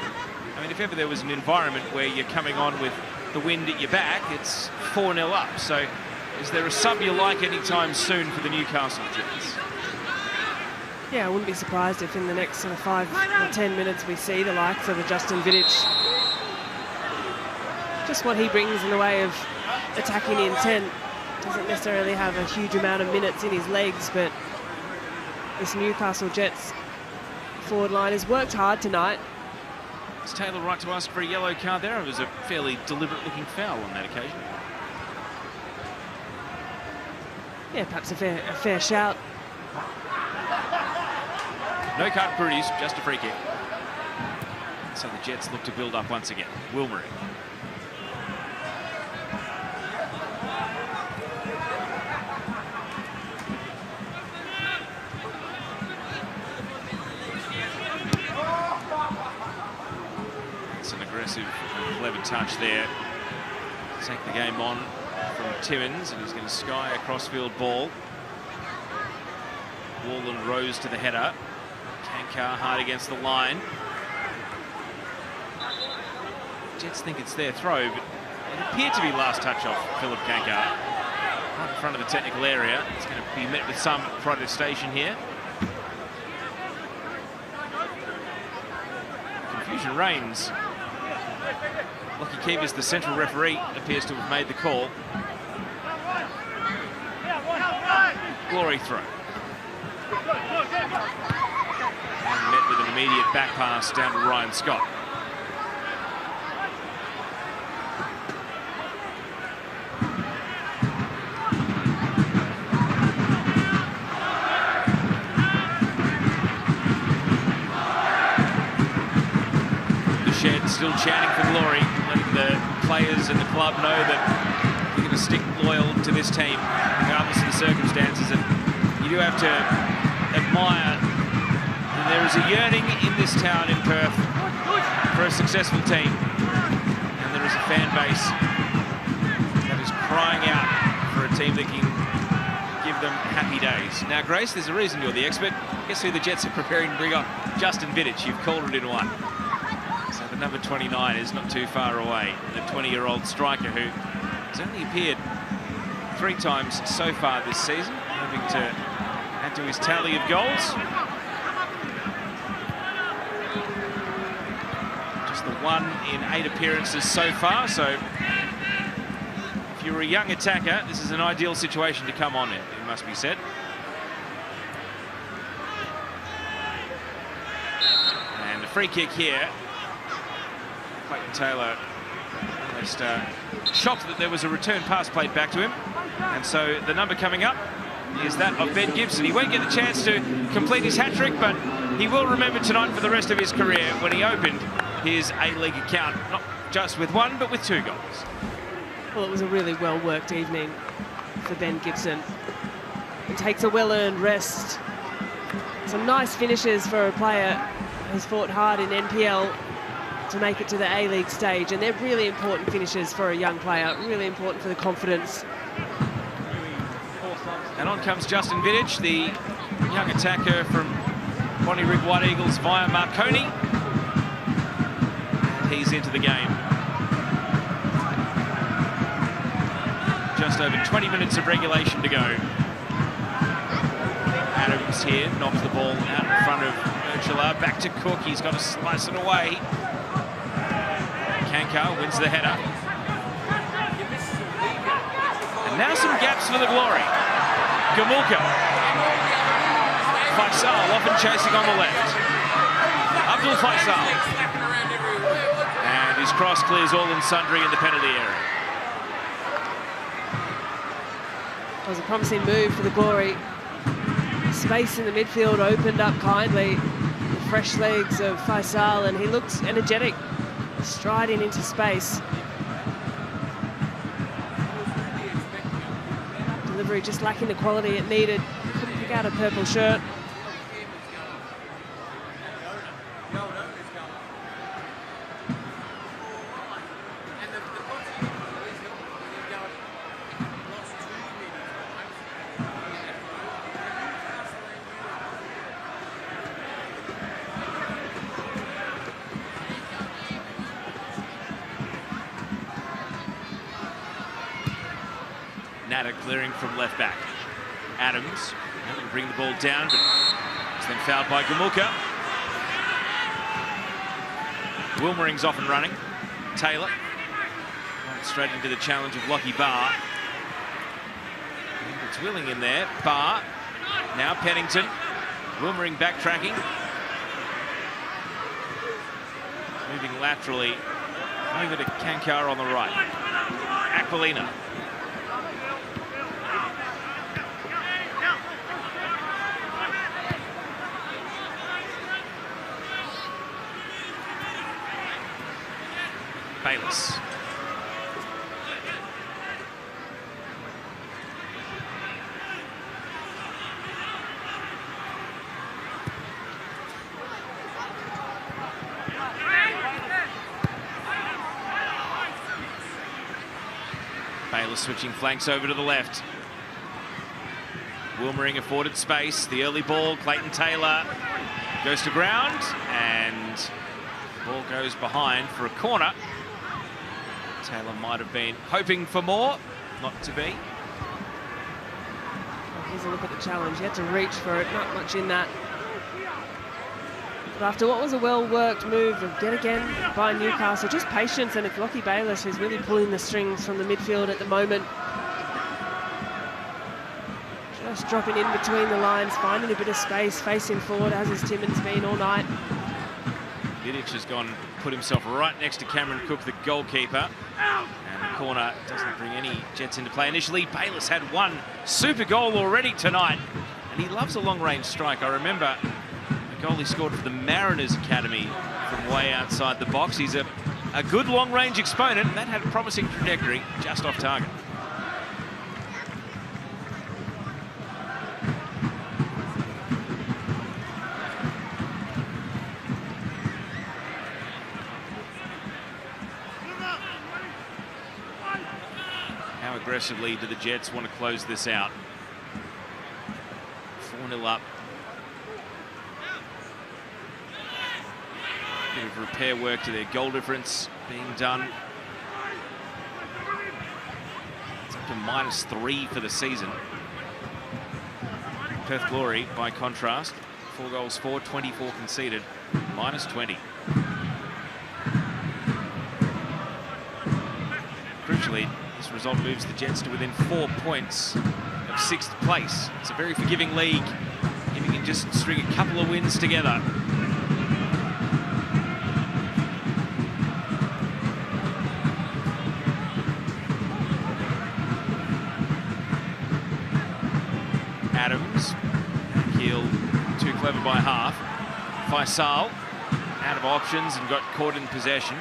I mean, if ever there was an environment where you're coming on with the wind at your back, it's 4-0 up. So is there a sub you like anytime soon for the Newcastle Jets? Yeah, I wouldn't be surprised if in the next sort of 5 or 10 minutes we see the likes of a Justin Vidic. Just what he brings in the way of attacking intent. Doesn't necessarily have a huge amount of minutes in his legs, but this Newcastle Jets forward line has worked hard tonight. Is Taylor right to ask for a yellow card there? It was a fairly deliberate-looking foul on that occasion. Yeah, perhaps a fair shout. No card produced, just a free kick. So the Jets look to build up once again. Wilmary. It's an aggressive and clever touch there. Take the game on from Timmins, and he's going to sky a crossfield ball. Wallen Rose to the header. Kankar hard against the line. Jets think it's their throw, but it appeared to be last touch off Philip Kankar. Right in front of the technical area. It's going to be met with some protestation here. Confusion reigns. Lockie Keevers, the central referee, appears to have made the call. Glory throw. And met with an immediate back pass down to Ryan Scott. The Shed still chanting for glory, letting the players and the club know that we're going to stick loyal to this team, regardless of the circumstances. And you do have to admire that there is a yearning in this town in Perth for a successful team, and there is a fan base that is crying out for a team that can give them happy days. Now, Grace, there's a reason you're the expert. Guess who the Jets are preparing to bring on? Justin Vidic. You've called it in one. So the number 29 is not too far away. The 20-year-old striker who has only appeared 3 times so far this season, hoping to add to his tally of goals. Just the 1 in 8 appearances so far, so if you're a young attacker, this is an ideal situation to come on in, it must be said. And a free kick here. Clayton Taylor almost shocked that there was a return pass played back to him. And so the number coming up is that of Ben Gibson. He won't get the chance to complete his hat-trick, but he will remember tonight for the rest of his career when he opened his A-League account, not just with 1, but with 2 goals. Well, it was a really well-worked evening for Ben Gibson. He takes a well-earned rest. Some nice finishes for a player who's fought hard in NPL to make it to the A-League stage, and they're really important finishes for a young player, really important for the confidence. And on comes Justin Vidic, the young attacker from Bonnyrigg White Eagles via Marconi. And he's into the game. Just over 20 minutes of regulation to go. Adams here knocks the ball out in front of Urchula. Back to Cook, he's got to slice it away. Kankar wins the header. And now some gaps for the Glory. Gamulka. Faisal often chasing on the left. Abdul Faisal. And his cross clears all and sundry in the penalty area. It was a promising move for the Glory. Space in the midfield opened up kindly. The fresh legs of Faisal, and he looks energetic, striding into space. Delivery just lacking the quality it needed. Couldn't pick out a purple shirt. Natta clearing from left back. Adams will bring the ball down, but it's then fouled by Gumulka. Wilmering's off and running. Taylor straight into the challenge of Lockie Barr. It's Willing in there. Barr. Now Pennington. Wilmering backtracking. Moving laterally. Over to Kankar on the right. Aquilina. Bayless. Bayless switching flanks over to the left. Wilmering afforded space. The early ball, Clayton Taylor goes to ground, and the ball goes behind for a corner. Taylor might have been hoping for more, not to be. Here's a look at the challenge. He had to reach for it, not much in that. But after what was a well-worked move of yet again by Newcastle, just patience, and it's Lockie Bayless who's really pulling the strings from the midfield at the moment. Just dropping in between the lines, finding a bit of space, facing forward, as has Timmins been all night. Vidic has gone, put himself right next to Cameron Cook, the goalkeeper. And the corner doesn't bring any Jets into play initially. Bayless had one super goal already tonight, and he loves a long-range strike. I remember a goal he scored for the Mariners Academy from way outside the box. He's a good long-range exponent, and that had a promising trajectory just off target. How aggressively do the Jets want to close this out? 4-0 up. Bit of repair work to their goal difference being done. It's up to -3 for the season. Perth Glory, by contrast, 4 goals for, 24 conceded, -20. Crucially, this result moves the Jets to within 4 points of 6th place. It's a very forgiving league, if you can just string a couple of wins together. Adams, heel too clever by half. Faisal out of options and got caught in possession.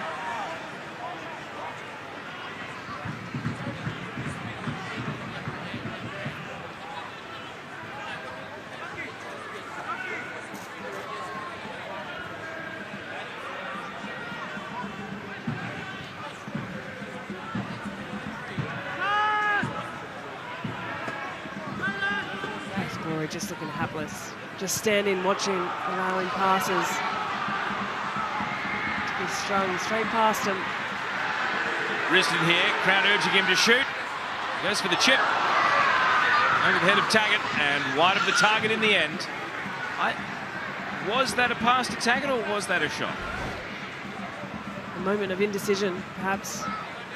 Just looking hapless, just standing, watching, allowing passes to be strung straight past him. Risden here, crowd urging him to shoot. Goes for the chip over the head of Taggart and wide of the target in the end. Was that a pass to Taggart or was that a shot? A moment of indecision, perhaps.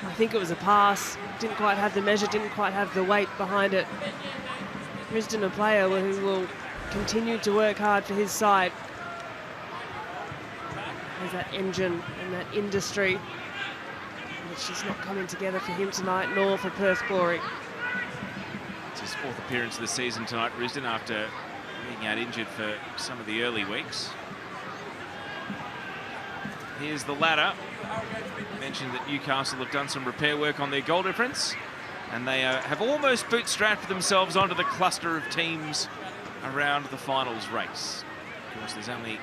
I think it was a pass. Didn't quite have the measure, didn't quite have the weight behind it. Risden, a player who will continue to work hard for his side. There's that engine and that industry. It's just not coming together for him tonight, nor for Perth Glory. It's his 4th appearance of the season tonight, Risden, after being out injured for some of the early weeks. here's the ladder. I mentioned that Newcastle have done some repair work on their goal difference, and they have almost bootstrapped themselves onto the cluster of teams around the finals race. Of course, there's only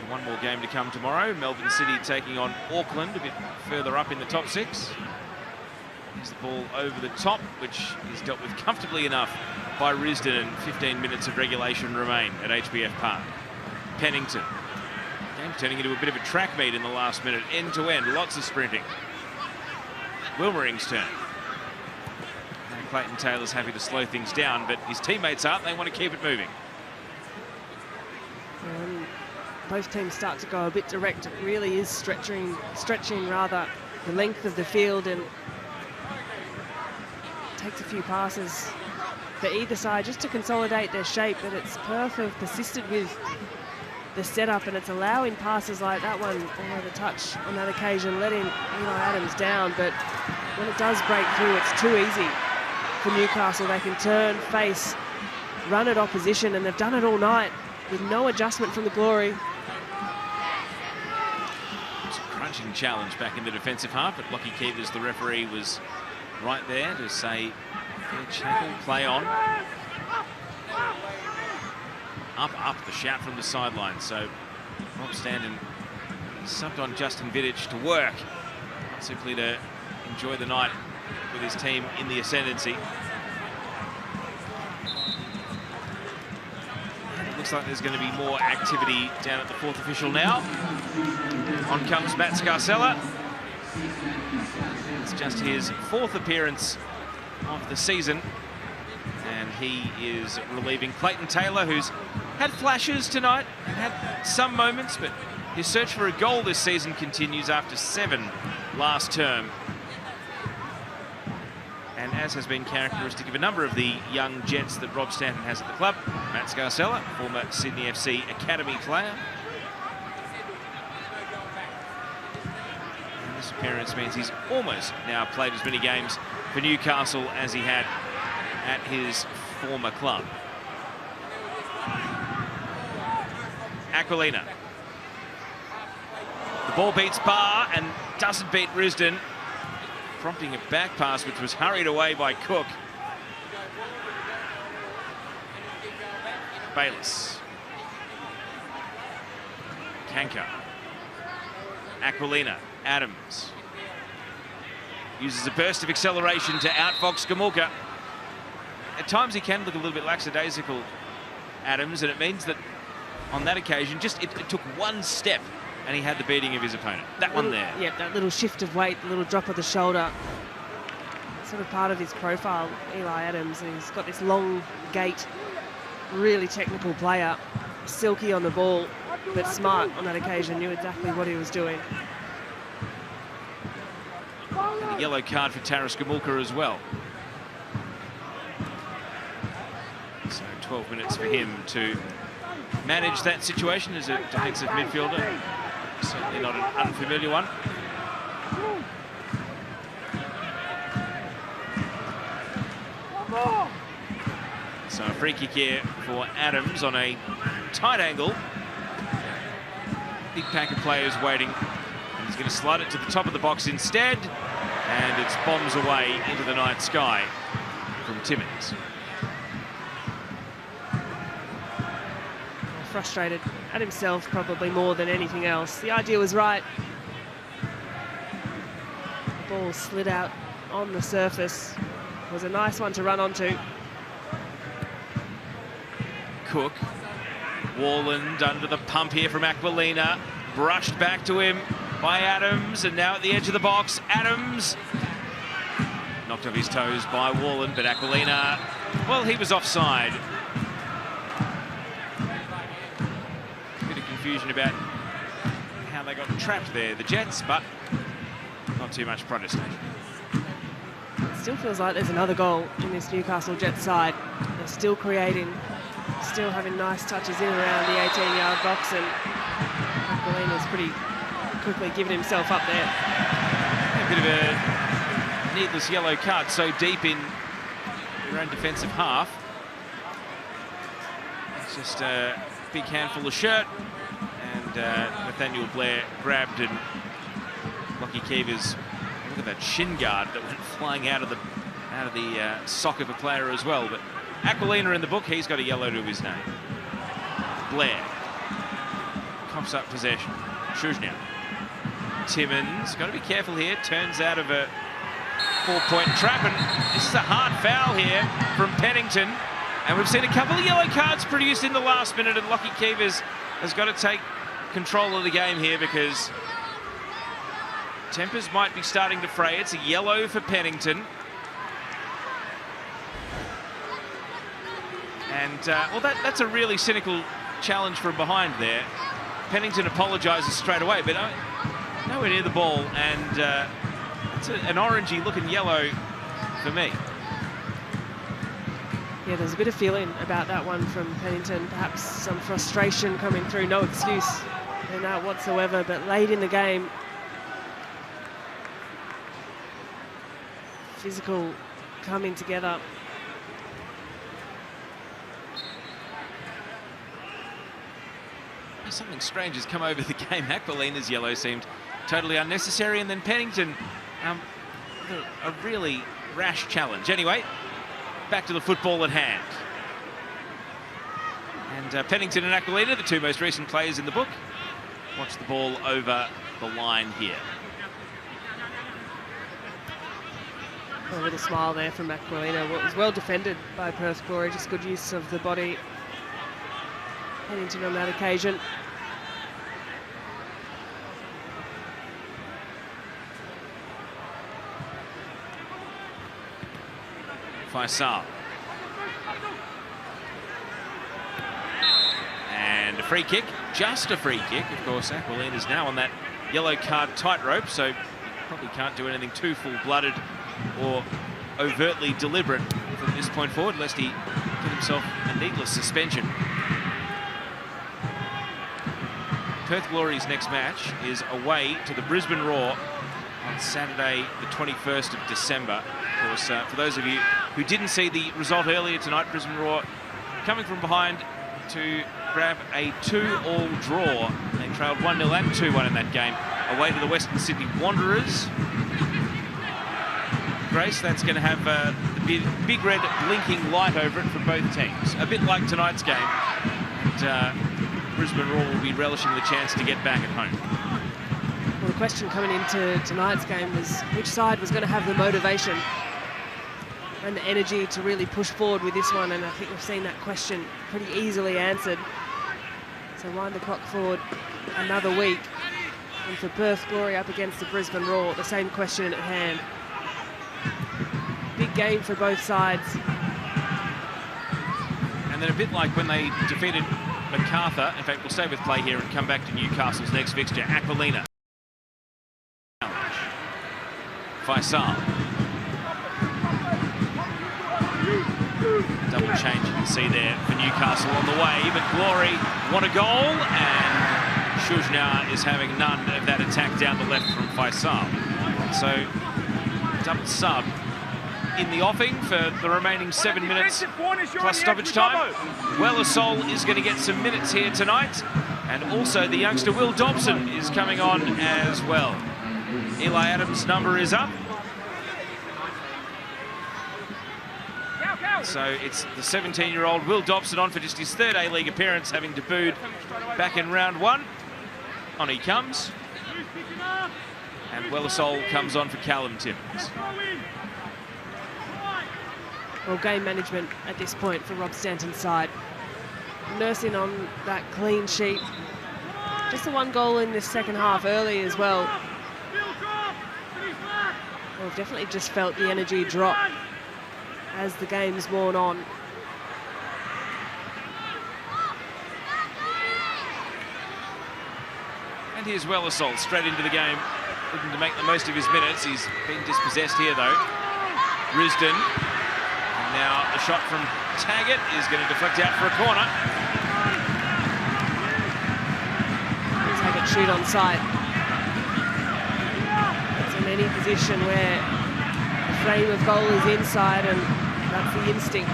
one more game to come tomorrow. Melbourne City taking on Auckland, a bit further up in the top 6. Here's the ball over the top, which is dealt with comfortably enough by Risdon, and 15 minutes of regulation remain at HBF Park. Pennington. Game turning into a bit of a track meet in the last minute, end to end, lots of sprinting. Wilmering's turn. And Clayton Taylor's happy to slow things down, but his teammates aren't. They want to keep it moving. Both teams start to go a bit direct. It really is stretching rather the length of the field, and takes a few passes for either side just to consolidate their shape. But it's Perth have persisted with the setup, and it's allowing passes like that one, although the touch on that occasion letting Eli Adams down. But when it does break through, it's too easy for Newcastle. They can turn, face, run at opposition, and they've done it all night with no adjustment from the Glory. It's a crunching challenge back in the defensive half, but Lockie Keevers, the referee, was right there to say, fair tackle, play on. Up, the shout from the sideline. So Rob Stanton subbed on Justin Vidic to work, simply to enjoy the night with his team in the ascendancy. And it looks like there's going to be more activity down at the 4th official now. On comes Matt Scarcella. It's just his 4th appearance of the season, and he is relieving Clayton Taylor, who's had flashes tonight and had some moments, but his search for a goal this season continues after 7 last term. And as has been characteristic of a number of the young gents that Rob Stanton has at the club, Matt Scarcella, former Sydney FC Academy player. And this appearance means he's almost now played as many games for Newcastle as he had at his former club. Aquilina. The ball beats Barr and doesn't beat Risdon, prompting a back pass which was hurried away by Cook. Bayliss. Kanka. Aquilina. Adams. Uses a burst of acceleration to outfox Gamulka. At times he can look a little bit lackadaisical, Adams, and it means that on that occasion, it took one step and he had the beating of his opponent. That one there. Yeah, that little shift of weight, the little drop of the shoulder. Sort of part of his profile, Eli Adams. He's got this long gait, really technical player, silky on the ball, but smart on that occasion, knew exactly what he was doing. And a yellow card for Taras Gamulka as well. So 12 minutes for him to manage that situation as a defensive midfielder. Certainly not an unfamiliar one. So a free kick here for Adams on a tight angle. Big pack of players waiting. And he's going to slide it to the top of the box instead. And it's bombs away into the night sky from Timmins. Frustrated at himself probably more than anything else. The idea was right. The ball slid out on the surface. It was a nice one to run onto. Cook. Warland under the pump here from Aquilina. Brushed back to him by Adams, and now at the edge of the box, Adams. Knocked off his toes by Warland, but Aquilina, well, he was offside. Bit of confusion about how they got trapped there, the Jets, but not too much protestation. It still feels like there's another goal in this Newcastle Jets side. They're still creating, still having nice touches in around the 18-yard box, and Aquilina's pretty quickly giving himself up there. A bit of a needless yellow card so deep in your own defensive half. It's just a big handful of shirt, and Nathaniel Blair grabbed, and Lockie Keevers, look at that shin guard that went flying out of the sock of a player as well. But Aquilina in the book, he's got a yellow to his name. Blair cops up possession. Shuzhnia. Timmins, got to be careful here, turns out of a 4-point trap, and this is a hard foul here from Pennington. And we've seen a couple of yellow cards produced in the last minute, and Lockie Keevers has got to take control of the game here because tempers might be starting to fray. It's a yellow for Pennington. And, well, that's a really cynical challenge from behind there. Pennington apologises straight away, but nowhere near the ball, and it's an orangey-looking yellow for me. Yeah, there's a bit of feeling about that one from Pennington. Perhaps some frustration coming through. No excuse in that whatsoever, but late in the game, physical coming together. Something strange has come over the game. Aquilina's yellow seemed totally unnecessary, and then Pennington, a really rash challenge. Anyway, back to the football at hand. And Pennington and Aquilina, the two most recent players in the book, watch the ball over the line here. A little smile there from Aquilina. It was well defended by Perth Glory, just good use of the body. Pennington on that occasion. Faisal. And a free kick, just a free kick. Of course, Aquilina's now on that yellow card tightrope, so probably can't do anything too full-blooded or overtly deliberate from this point forward, lest he get himself a needless suspension. Perth Glory's next match is away to the Brisbane Roar on Saturday, the 21st of December. Of course, for those of you who didn't see the result earlier tonight, Brisbane Roar coming from behind to grab a 2-all draw. They trailed 1-0 and 2-1 in that game, away to the Western Sydney Wanderers. Grace, that's going to have the big red blinking light over it for both teams. A bit like tonight's game. And, Brisbane Roar will be relishing the chance to get back at home. Well, the question coming into tonight's game was which side was going to have the motivation and the energy to really push forward with this one, and I think we've seen that question pretty easily answered. So wind the clock forward another week, and for Perth Glory up against the Brisbane Roar, the same question at hand. Big game for both sides. And then a bit like when they defeated MacArthur, in fact, we'll stay with play here and come back to Newcastle's next fixture. Aquilina. Faisal. Double change you can see there for Newcastle on the way, but Glory want a goal, and Shuzhnia is having none of that attack down the left from Faisal. So, double sub in the offing for the remaining 7 minutes plus stoppage time. Wellersol is going to get some minutes here tonight, and also the youngster Will Dobson is coming on as well. Eli Adams' number is up. So it's the 17-year-old Will Dobson on for just his third A-League appearance, having debuted back in round 1. On he comes. And Wellersol comes on for Callum Timmins. Well, game management at this point for Rob Stanton's side. Nursing on that clean sheet. Just the one goal in this second half early as well. We've definitely just felt the energy drop as the game's worn on. And here's Wellersol straight into the game, looking to make the most of his minutes. He's been dispossessed here though. Risdon. And now the shot from Taggart is going to deflect out for a corner. Taggart shoot on sight. It's in any position where the frame of goal is inside, and that's the instinct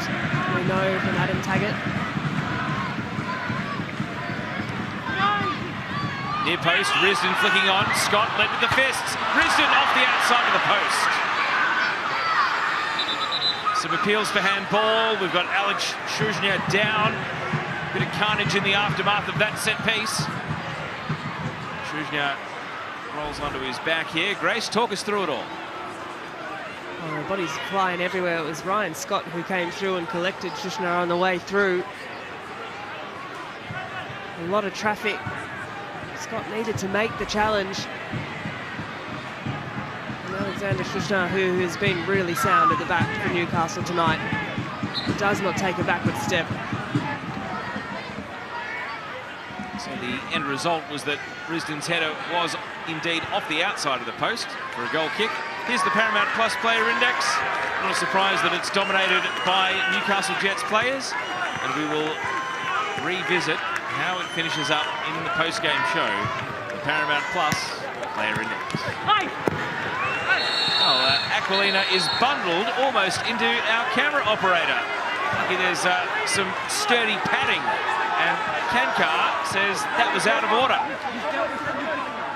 we know from Adam Taggart. Near post, Risdon flicking on. Scott led with the fists. Risdon off the outside of the post. Some appeals for handball. We've got Alex Shuzhnia down. Bit of carnage in the aftermath of that set piece. Shuzhnia rolls onto his back here. Grace, talk us through it all. Oh, the bodies flying everywhere. It was Ryan Scott who came through and collected Shuzhnia on the way through. A lot of traffic. Scott needed to make the challenge. And Alexander Shuzhnia, who has been really sound at the back for Newcastle tonight, does not take a backward step. So the end result was that Risdon's header was indeed off the outside of the post for a goal kick. Here's the Paramount Plus player index. Not a surprise that it's dominated by Newcastle Jets players. And we will revisit how it finishes up in the post-game show. The Paramount Plus player index. Oh, Aquilina is bundled almost into our camera operator. Lucky there's some sturdy padding. And Kankar says that was out of order.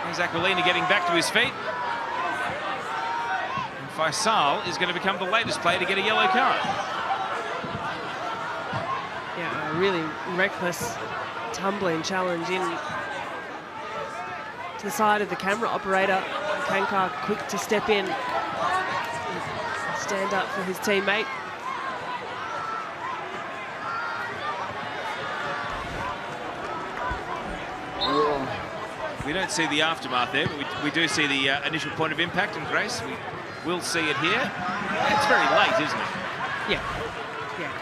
There's Aquilina getting back to his feet. And Faisal is going to become the latest player to get a yellow card. Yeah, a really reckless tumbling challenge in to the side of the camera operator. Kankar quick to step in and stand up for his teammate. We don't see the aftermath there, but we do see the initial point of impact, and Grace, we will see it here. It's very late, isn't it? Yeah,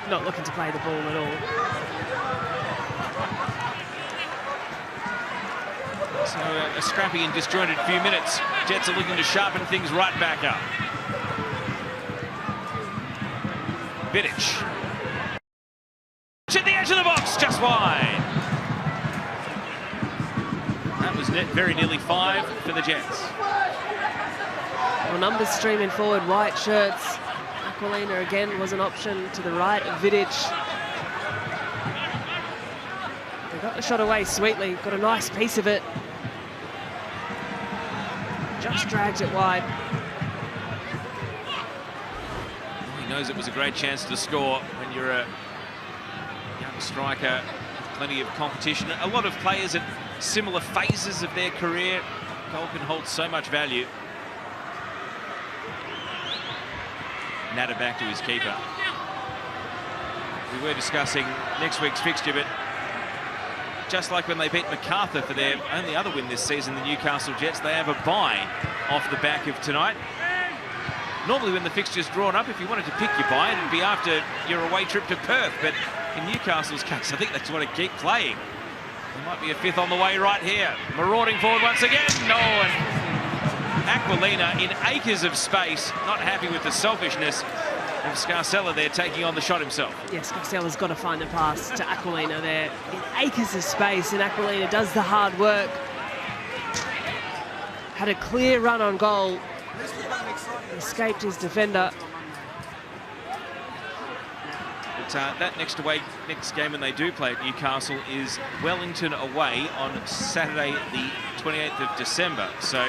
not looking to play the ball at all. So a scrappy and disjointed few minutes. Jets are looking to sharpen things right back up. Vidic. At the edge of the box, just wide. That was very nearly 5 for the Jets. Well, numbers streaming forward, white shirts. Aquilina again was an option to the right of Vidic. They got the shot away sweetly, got a nice piece of it. Just dragged it wide. He knows it was a great chance to score when you're a young striker with plenty of competition. A lot of players at similar phases of their career. Goal can hold so much value. Natter back to his keeper. We were discussing next week's fixture, but just like when they beat MacArthur for their only other win this season, the Newcastle Jets, they have a bye off the back of tonight. Normally when the fixture's drawn up, if you wanted to pick your bye, it'd be after your away trip to Perth. But in Newcastle's case, I think they just want to keep playing. There might be a 5th on the way right here. Marauding forward once again. No, and Aquilina in acres of space, not happy with the selfishness of Scarcella there, taking on the shot himself. Yes, Scarcella's got to find the pass to Aquilina there. In acres of space, and Aquilina does the hard work. Had a clear run on goal. Escaped his defender. But that next game when they do play at Newcastle is Wellington away on Saturday the 28th of December. So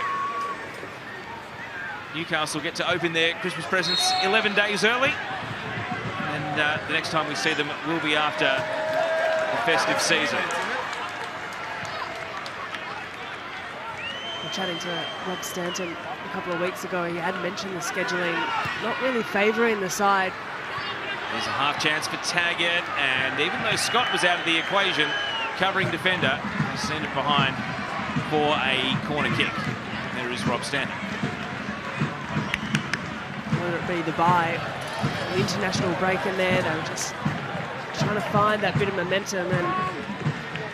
Newcastle get to open their Christmas presents 11 days early. And the next time we see them will be after the festive season. We're chatting to Rob Stanton a couple of weeks ago. He had mentioned the scheduling not really favouring the side. There's a half chance for Taggart, and even though Scott was out of the equation, covering defender, they send it behind for a corner kick. There is Rob Stanton. Whether it be the bye, the international break in there, they were just trying to find that bit of momentum, and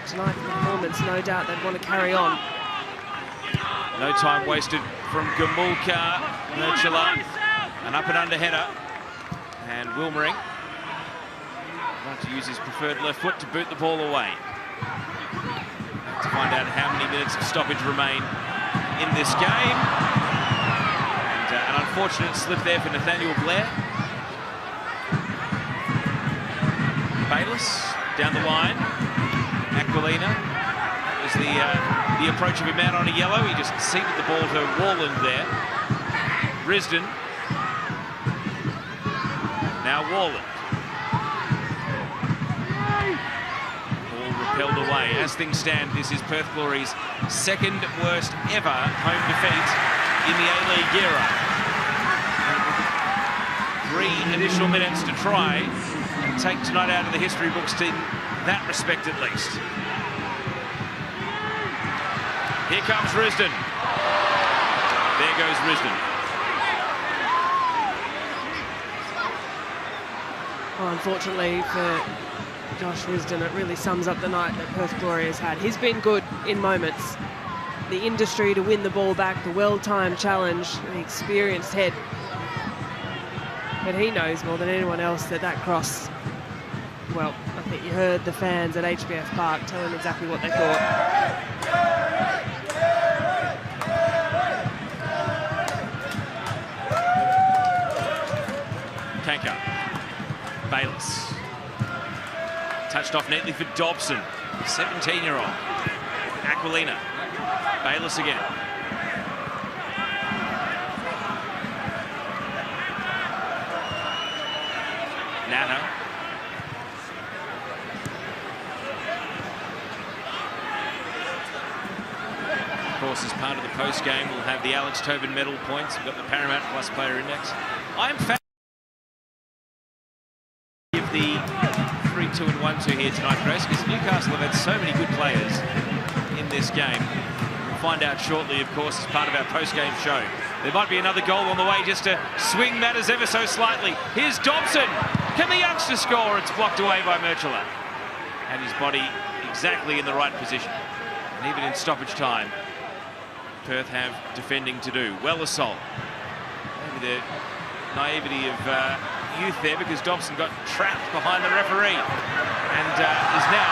tonight's performance, no doubt they'd want to carry on. No time wasted from Gamulka, Merchela, an up and under header. And Wilmering wants to use his preferred left foot to boot the ball away. To find out how many minutes of stoppage remain in this game. And an unfortunate slip there for Nathaniel Blair. Bayless down the line. Aquilina. That was the the approach of a man on a yellow. He just seated the ball to Warland there. Risdon. Now Warland. Ball repelled away. As things stand, this is Perth Glory's second worst ever home defeat in the A-League era. 3 additional minutes to try and take tonight out of the history books in that respect at least. Here comes Risdon. There goes Risdon. Oh, unfortunately for Josh Risdon, it really sums up the night that Perth Glory has had. He's been good in moments. The industry to win the ball back, the well-timed challenge, the experienced head. But he knows more than anyone else that that cross, well, I think you heard the fans at HBF Park tell him exactly what they thought. Kanka. Bayliss. Touched off neatly for Dobson, 17-year-old. Aquilina. Bayliss again. Nano. Of course, as part of the post-game, we'll have the Alex Tobin medal points. We've got the Paramount Plus Player Index. I'm fan of the 3-2 and 1-2 here tonight, Grace, because Newcastle have had so many good players in this game. We'll find out shortly, of course, as part of our post-game show. There might be another goal on the way just to swing matters ever so slightly. Here's Dobson. Can the youngster score? It's blocked away by Merchela. Had his body exactly in the right position. And even in stoppage time, Perth have defending to do. Wellersol. Maybe the naivety of youth there, because Dobson got trapped behind the referee. And is now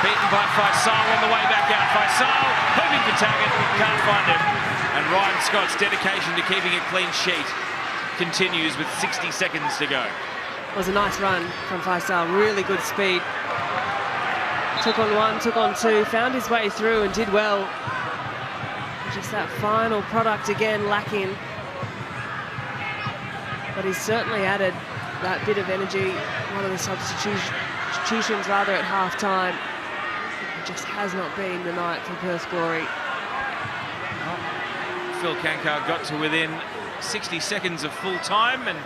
beaten by Faisal on the way back out. Faisal hoping for Taggart, can't find him. And Ryan Scott's dedication to keeping a clean sheet continues with 60 seconds to go. It was a nice run from Faisal, really good speed. Took on one, took on two, found his way through and did well. Just that final product again lacking. But he's certainly added that bit of energy. One of the substitutions rather at half-time. It just has not been the night for Perth Glory. Phil Kankar got to within 60 seconds of full time, and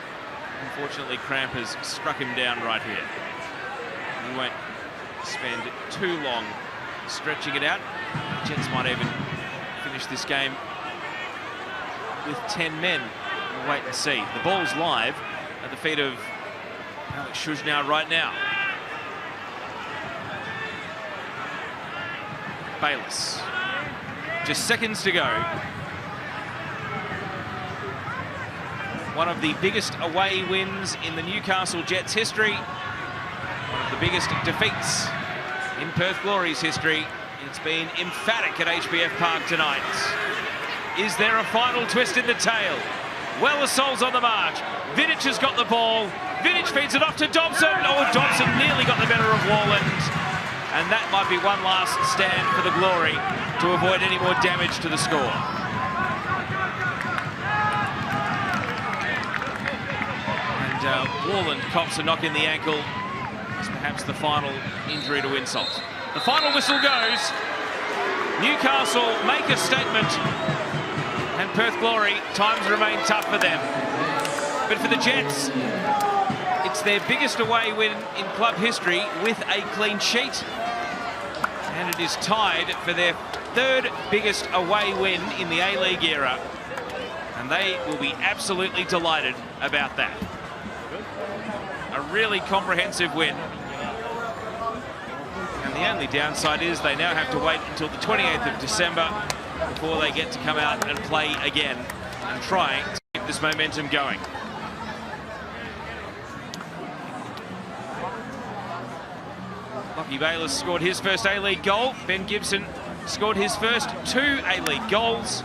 unfortunately cramp has struck him down right here. He won't spend too long stretching it out. The Jets might even finish this game with 10 men. We'll wait and see. The ball's live at the feet of Alex Shujnau right now. Bayliss. Just seconds to go. One of the biggest away wins in the Newcastle Jets history. One of the biggest defeats in Perth Glory's history. It's been emphatic at HBF Park tonight. Is there a final twist in the tail? Wellesol's on the march. Vidic has got the ball. Vidic feeds it off to Dobson. Oh, Dobson nearly got the better of Warland. And that might be one last stand for the Glory to avoid any more damage to the score. Warland cops a knock in the ankle. It's perhaps the final injury to insult. The final whistle goes. Newcastle make a statement, and Perth Glory, times remain tough for them. But for the Jets, it's their biggest away win in club history with a clean sheet. And it is tied for their third biggest away win in the A-League era. And they will be absolutely delighted about that. A really comprehensive win. And the only downside is they now have to wait until the 28th of December before they get to come out and play again and try to keep this momentum going. Lockie Bayliss scored his first A-League goal. Ben Gibson scored his first 2 A-League goals.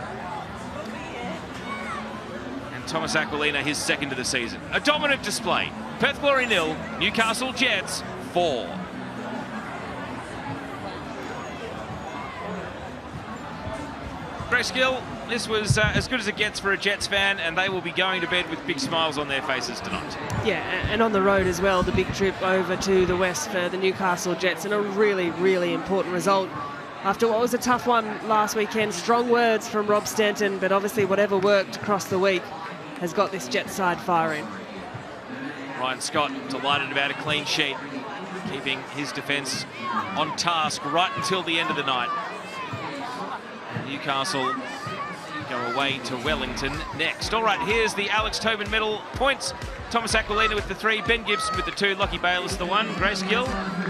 And Thomas Aquilina his second of the season. A dominant display. Perth Glory 0, Newcastle Jets 4. Grace Gill, this was as good as it gets for a Jets fan, and they will be going to bed with big smiles on their faces tonight. Yeah, and on the road as well, the big trip over to the west for the Newcastle Jets, and a really, really important result after what was a tough one last weekend. Strong words from Rob Stanton, but obviously whatever worked across the week has got this Jets side firing. Ryan Scott delighted about a clean sheet, keeping his defence on task right until the end of the night. Newcastle go away to Wellington next. All right, here's the Alex Tobin medal points. Thomas Aquilina with the 3, Ben Gibson with the 2, Lockie Bayliss the 1. Grace Gill,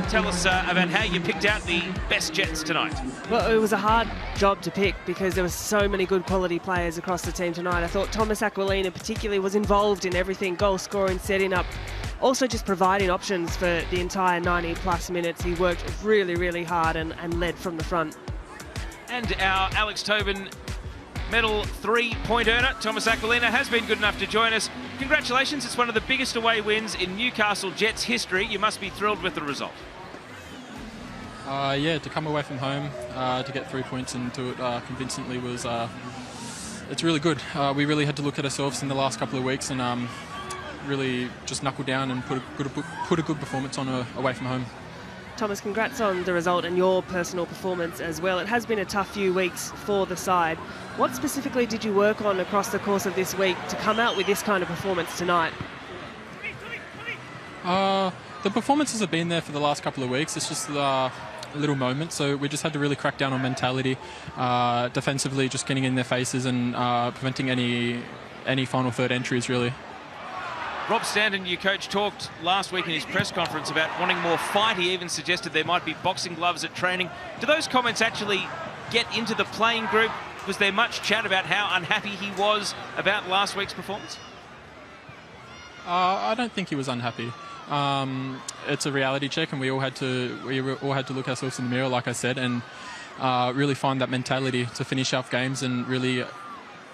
tell us about how you picked out the best Jets tonight. Well, it was a hard job to pick because there were so many good quality players across the team tonight. I thought Thomas Aquilina particularly was involved in everything, goal scoring, setting up, also just providing options for the entire 90-plus minutes. He worked really, really hard and led from the front. And our Alex Tobin medal 3-point earner, Thomas Aquilina, has been good enough to join us. Congratulations, it's one of the biggest away wins in Newcastle Jets history. You must be thrilled with the result. Yeah, to come away from home, to get 3 points and do it convincingly was, it's really good. We really had to look at ourselves in the last couple of weeks and really just knuckle down and put a good performance on away from home. Thomas, congrats on the result and your personal performance as well. It has been a tough few weeks for the side. What specifically did you work on across the course of this week to come out with this kind of performance tonight? The performances have been there for the last couple of weeks. It's just a little moment, so we just had to really crack down on mentality, defensively, just getting in their faces and preventing any final third entries, really. Rob Stanton, your coach, talked last week in his press conference about wanting more fight. He even suggested there might be boxing gloves at training. Do those comments actually get into the playing group? Was there much chat about how unhappy he was about last week's performance? I don't think he was unhappy. It's a reality check, and we all had to look ourselves in the mirror, like I said, and really find that mentality to finish off games and really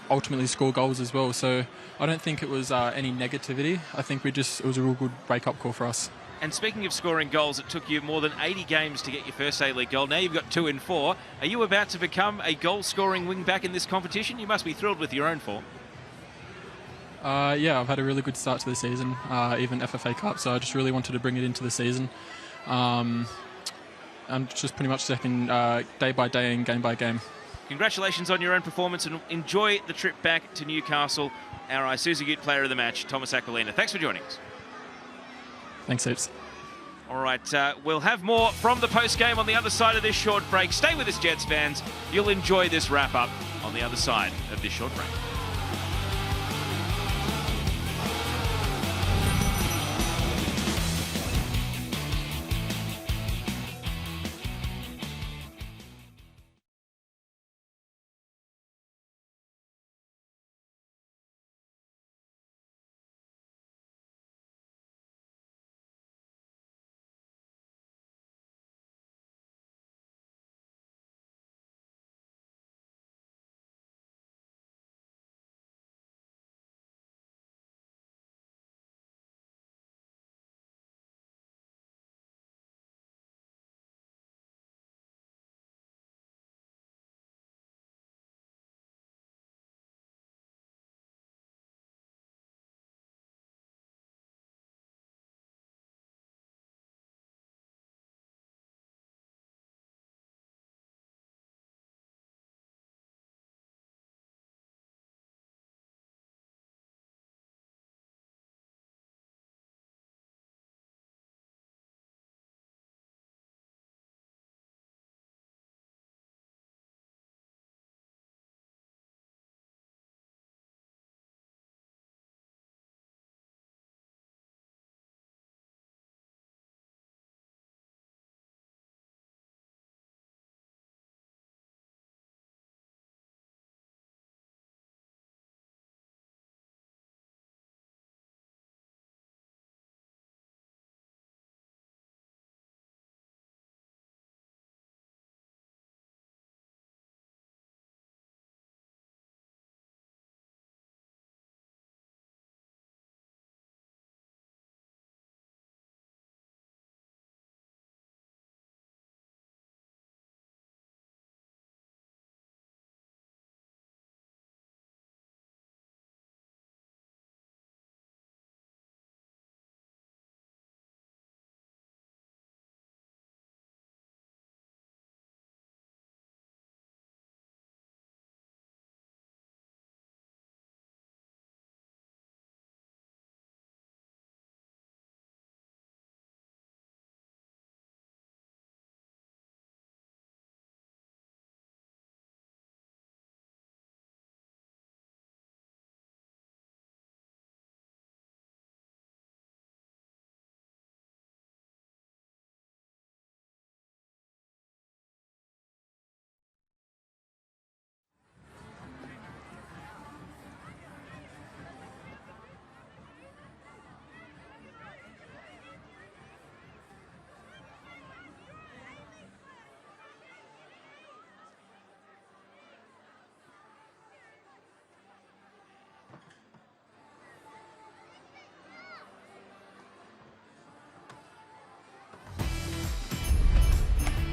ultimately score goals as well. So I don't think it was any negativity. I think it was a real good wake-up call for us. And speaking of scoring goals, it took you more than 80 games to get your first A-League goal. Now you've got 2 in 4. Are you about to become a goal-scoring wing-back in this competition? You must be thrilled with your own form. Yeah, I've had a really good start to the season, even FFA Cup, so I just really wanted to bring it into the season. I'm just pretty much taking day by day and game by game. Congratulations on your own performance and enjoy the trip back to Newcastle. Our Isuzu UTE player of the match, Thomas Aquilina. Thanks for joining us. Thanks, heaps. All right, we'll have more from the post-game on the other side of this short break. Stay with us, Jets fans. You'll enjoy this wrap-up on the other side of this short break.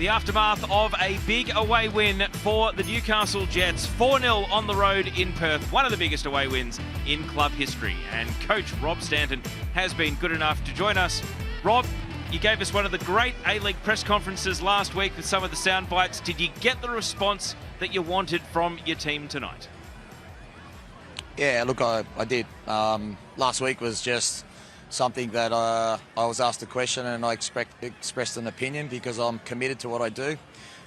the aftermath of a big away win for the Newcastle Jets. 4-0 on the road in Perth, one of the biggest away wins in club history. And coach Rob Stanton has been good enough to join us. Rob, you gave us one of the great A-League press conferences last week with some of the sound bites. Did you get the response that you wanted from your team tonight? Yeah, look, I did. Last week was just something that I was asked a question and I expressed an opinion because I'm committed to what I do.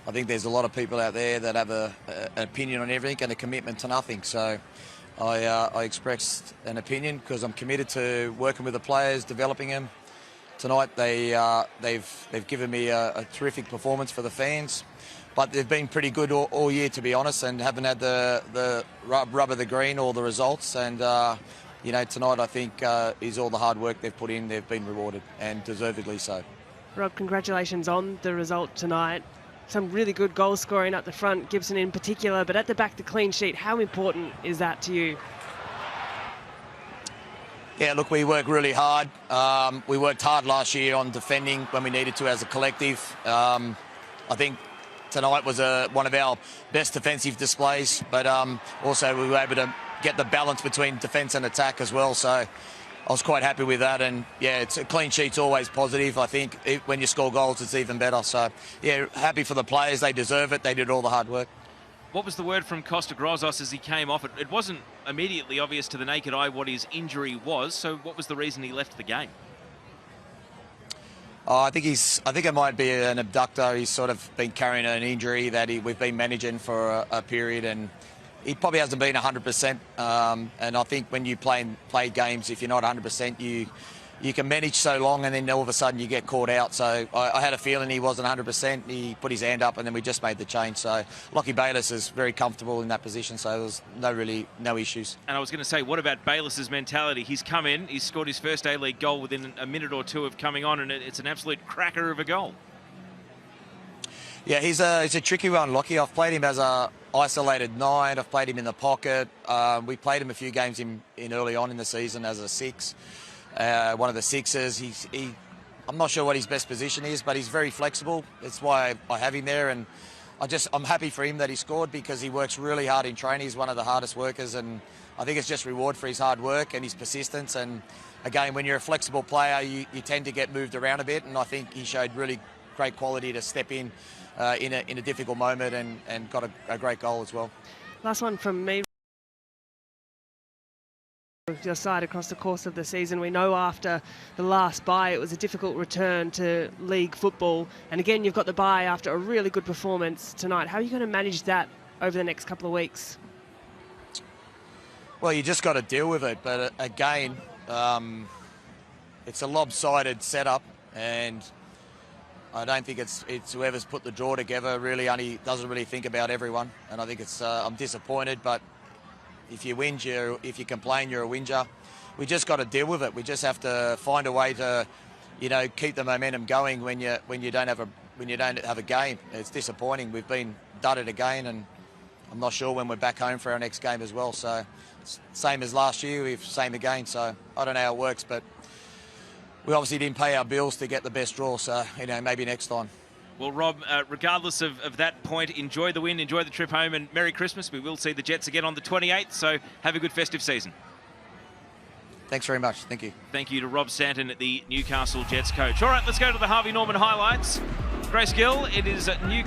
I think there's a lot of people out there that have an opinion on everything and a commitment to nothing. So I expressed an opinion because I'm committed to working with the players, developing them. Tonight they've given me a terrific performance for the fans. But they've been pretty good all year, to be honest, and haven't had the rub of the green or the results. And, you know, tonight I think is all the hard work they've put in, they've been rewarded, and deservedly so. Rob, congratulations on the result tonight. Some really good goal scoring up the front, Gibson in particular, but at the back, the clean sheet. How important is that to you? Yeah, look, we work really hard. We worked hard last year on defending when we needed to as a collective. I think tonight was one of our best defensive displays, but also we were able to get the balance between defence and attack as well. So I was quite happy with that. And yeah, a clean sheet's always positive. I think when you score goals, it's even better. So yeah, happy for the players. They deserve it. They did all the hard work. What was the word from Costa Grozos as he came off? It wasn't immediately obvious to the naked eye what his injury was. So what was the reason he left the game? I think it might be an abductor. He's sort of been carrying an injury that we've been managing for a period, and he probably hasn't been 100%. And I think when you play games, if you're not 100%, you can manage so long, and then all of a sudden you get caught out. So I had a feeling he wasn't 100%. He put his hand up, and then we just made the change. So Lockie Bayliss is very comfortable in that position, so there was no issues. And I was going to say, what about Bayliss's mentality? He's come in, he's scored his first A-League goal within a minute or two of coming on, and it's an absolute cracker of a goal. Yeah, he's a tricky one, Lockie. I've played him as a isolated 9. I've played him in the pocket. We played him a few games in early on in the season as a 6. One of the 6s. I'm not sure what his best position is, but he's very flexible. That's why I have him there, and I'm happy for him that he scored because he works really hard in training. He's one of the hardest workers, and I think it's just reward for his hard work and his persistence. And again, when you're a flexible player, you tend to get moved around a bit, and I think he showed really great quality to step in a difficult moment and got a great goal as well. Last one from me. Your side across the course of the season. We know after the last bye it was a difficult return to league football, and again you've got the bye after a really good performance tonight. How are you going to manage that over the next couple of weeks? Well, you just got to deal with it, but again it's a lopsided setup, and I don't think it's whoever's put the draw together really doesn't really think about everyone, and I think I'm disappointed, but if you whinge, if you complain, you're a whinger. We just got to deal with it. We just have to find a way to, you know, keep the momentum going when you don't have a game. It's disappointing. We've been dudded again, and I'm not sure when we're back home for our next game as well. So same as last year, same again. So I don't know how it works, but we obviously didn't pay our bills to get the best draw. So you know, maybe next time. Well, Rob, regardless of that point, enjoy the win, enjoy the trip home, and Merry Christmas. We will see the Jets again on the 28th, so have a good festive season. Thanks very much. Thank you. Thank you to Rob Stanton, the Newcastle Jets coach. All right, let's go to the Harvey Norman highlights. Grace Gill, it is Newcastle.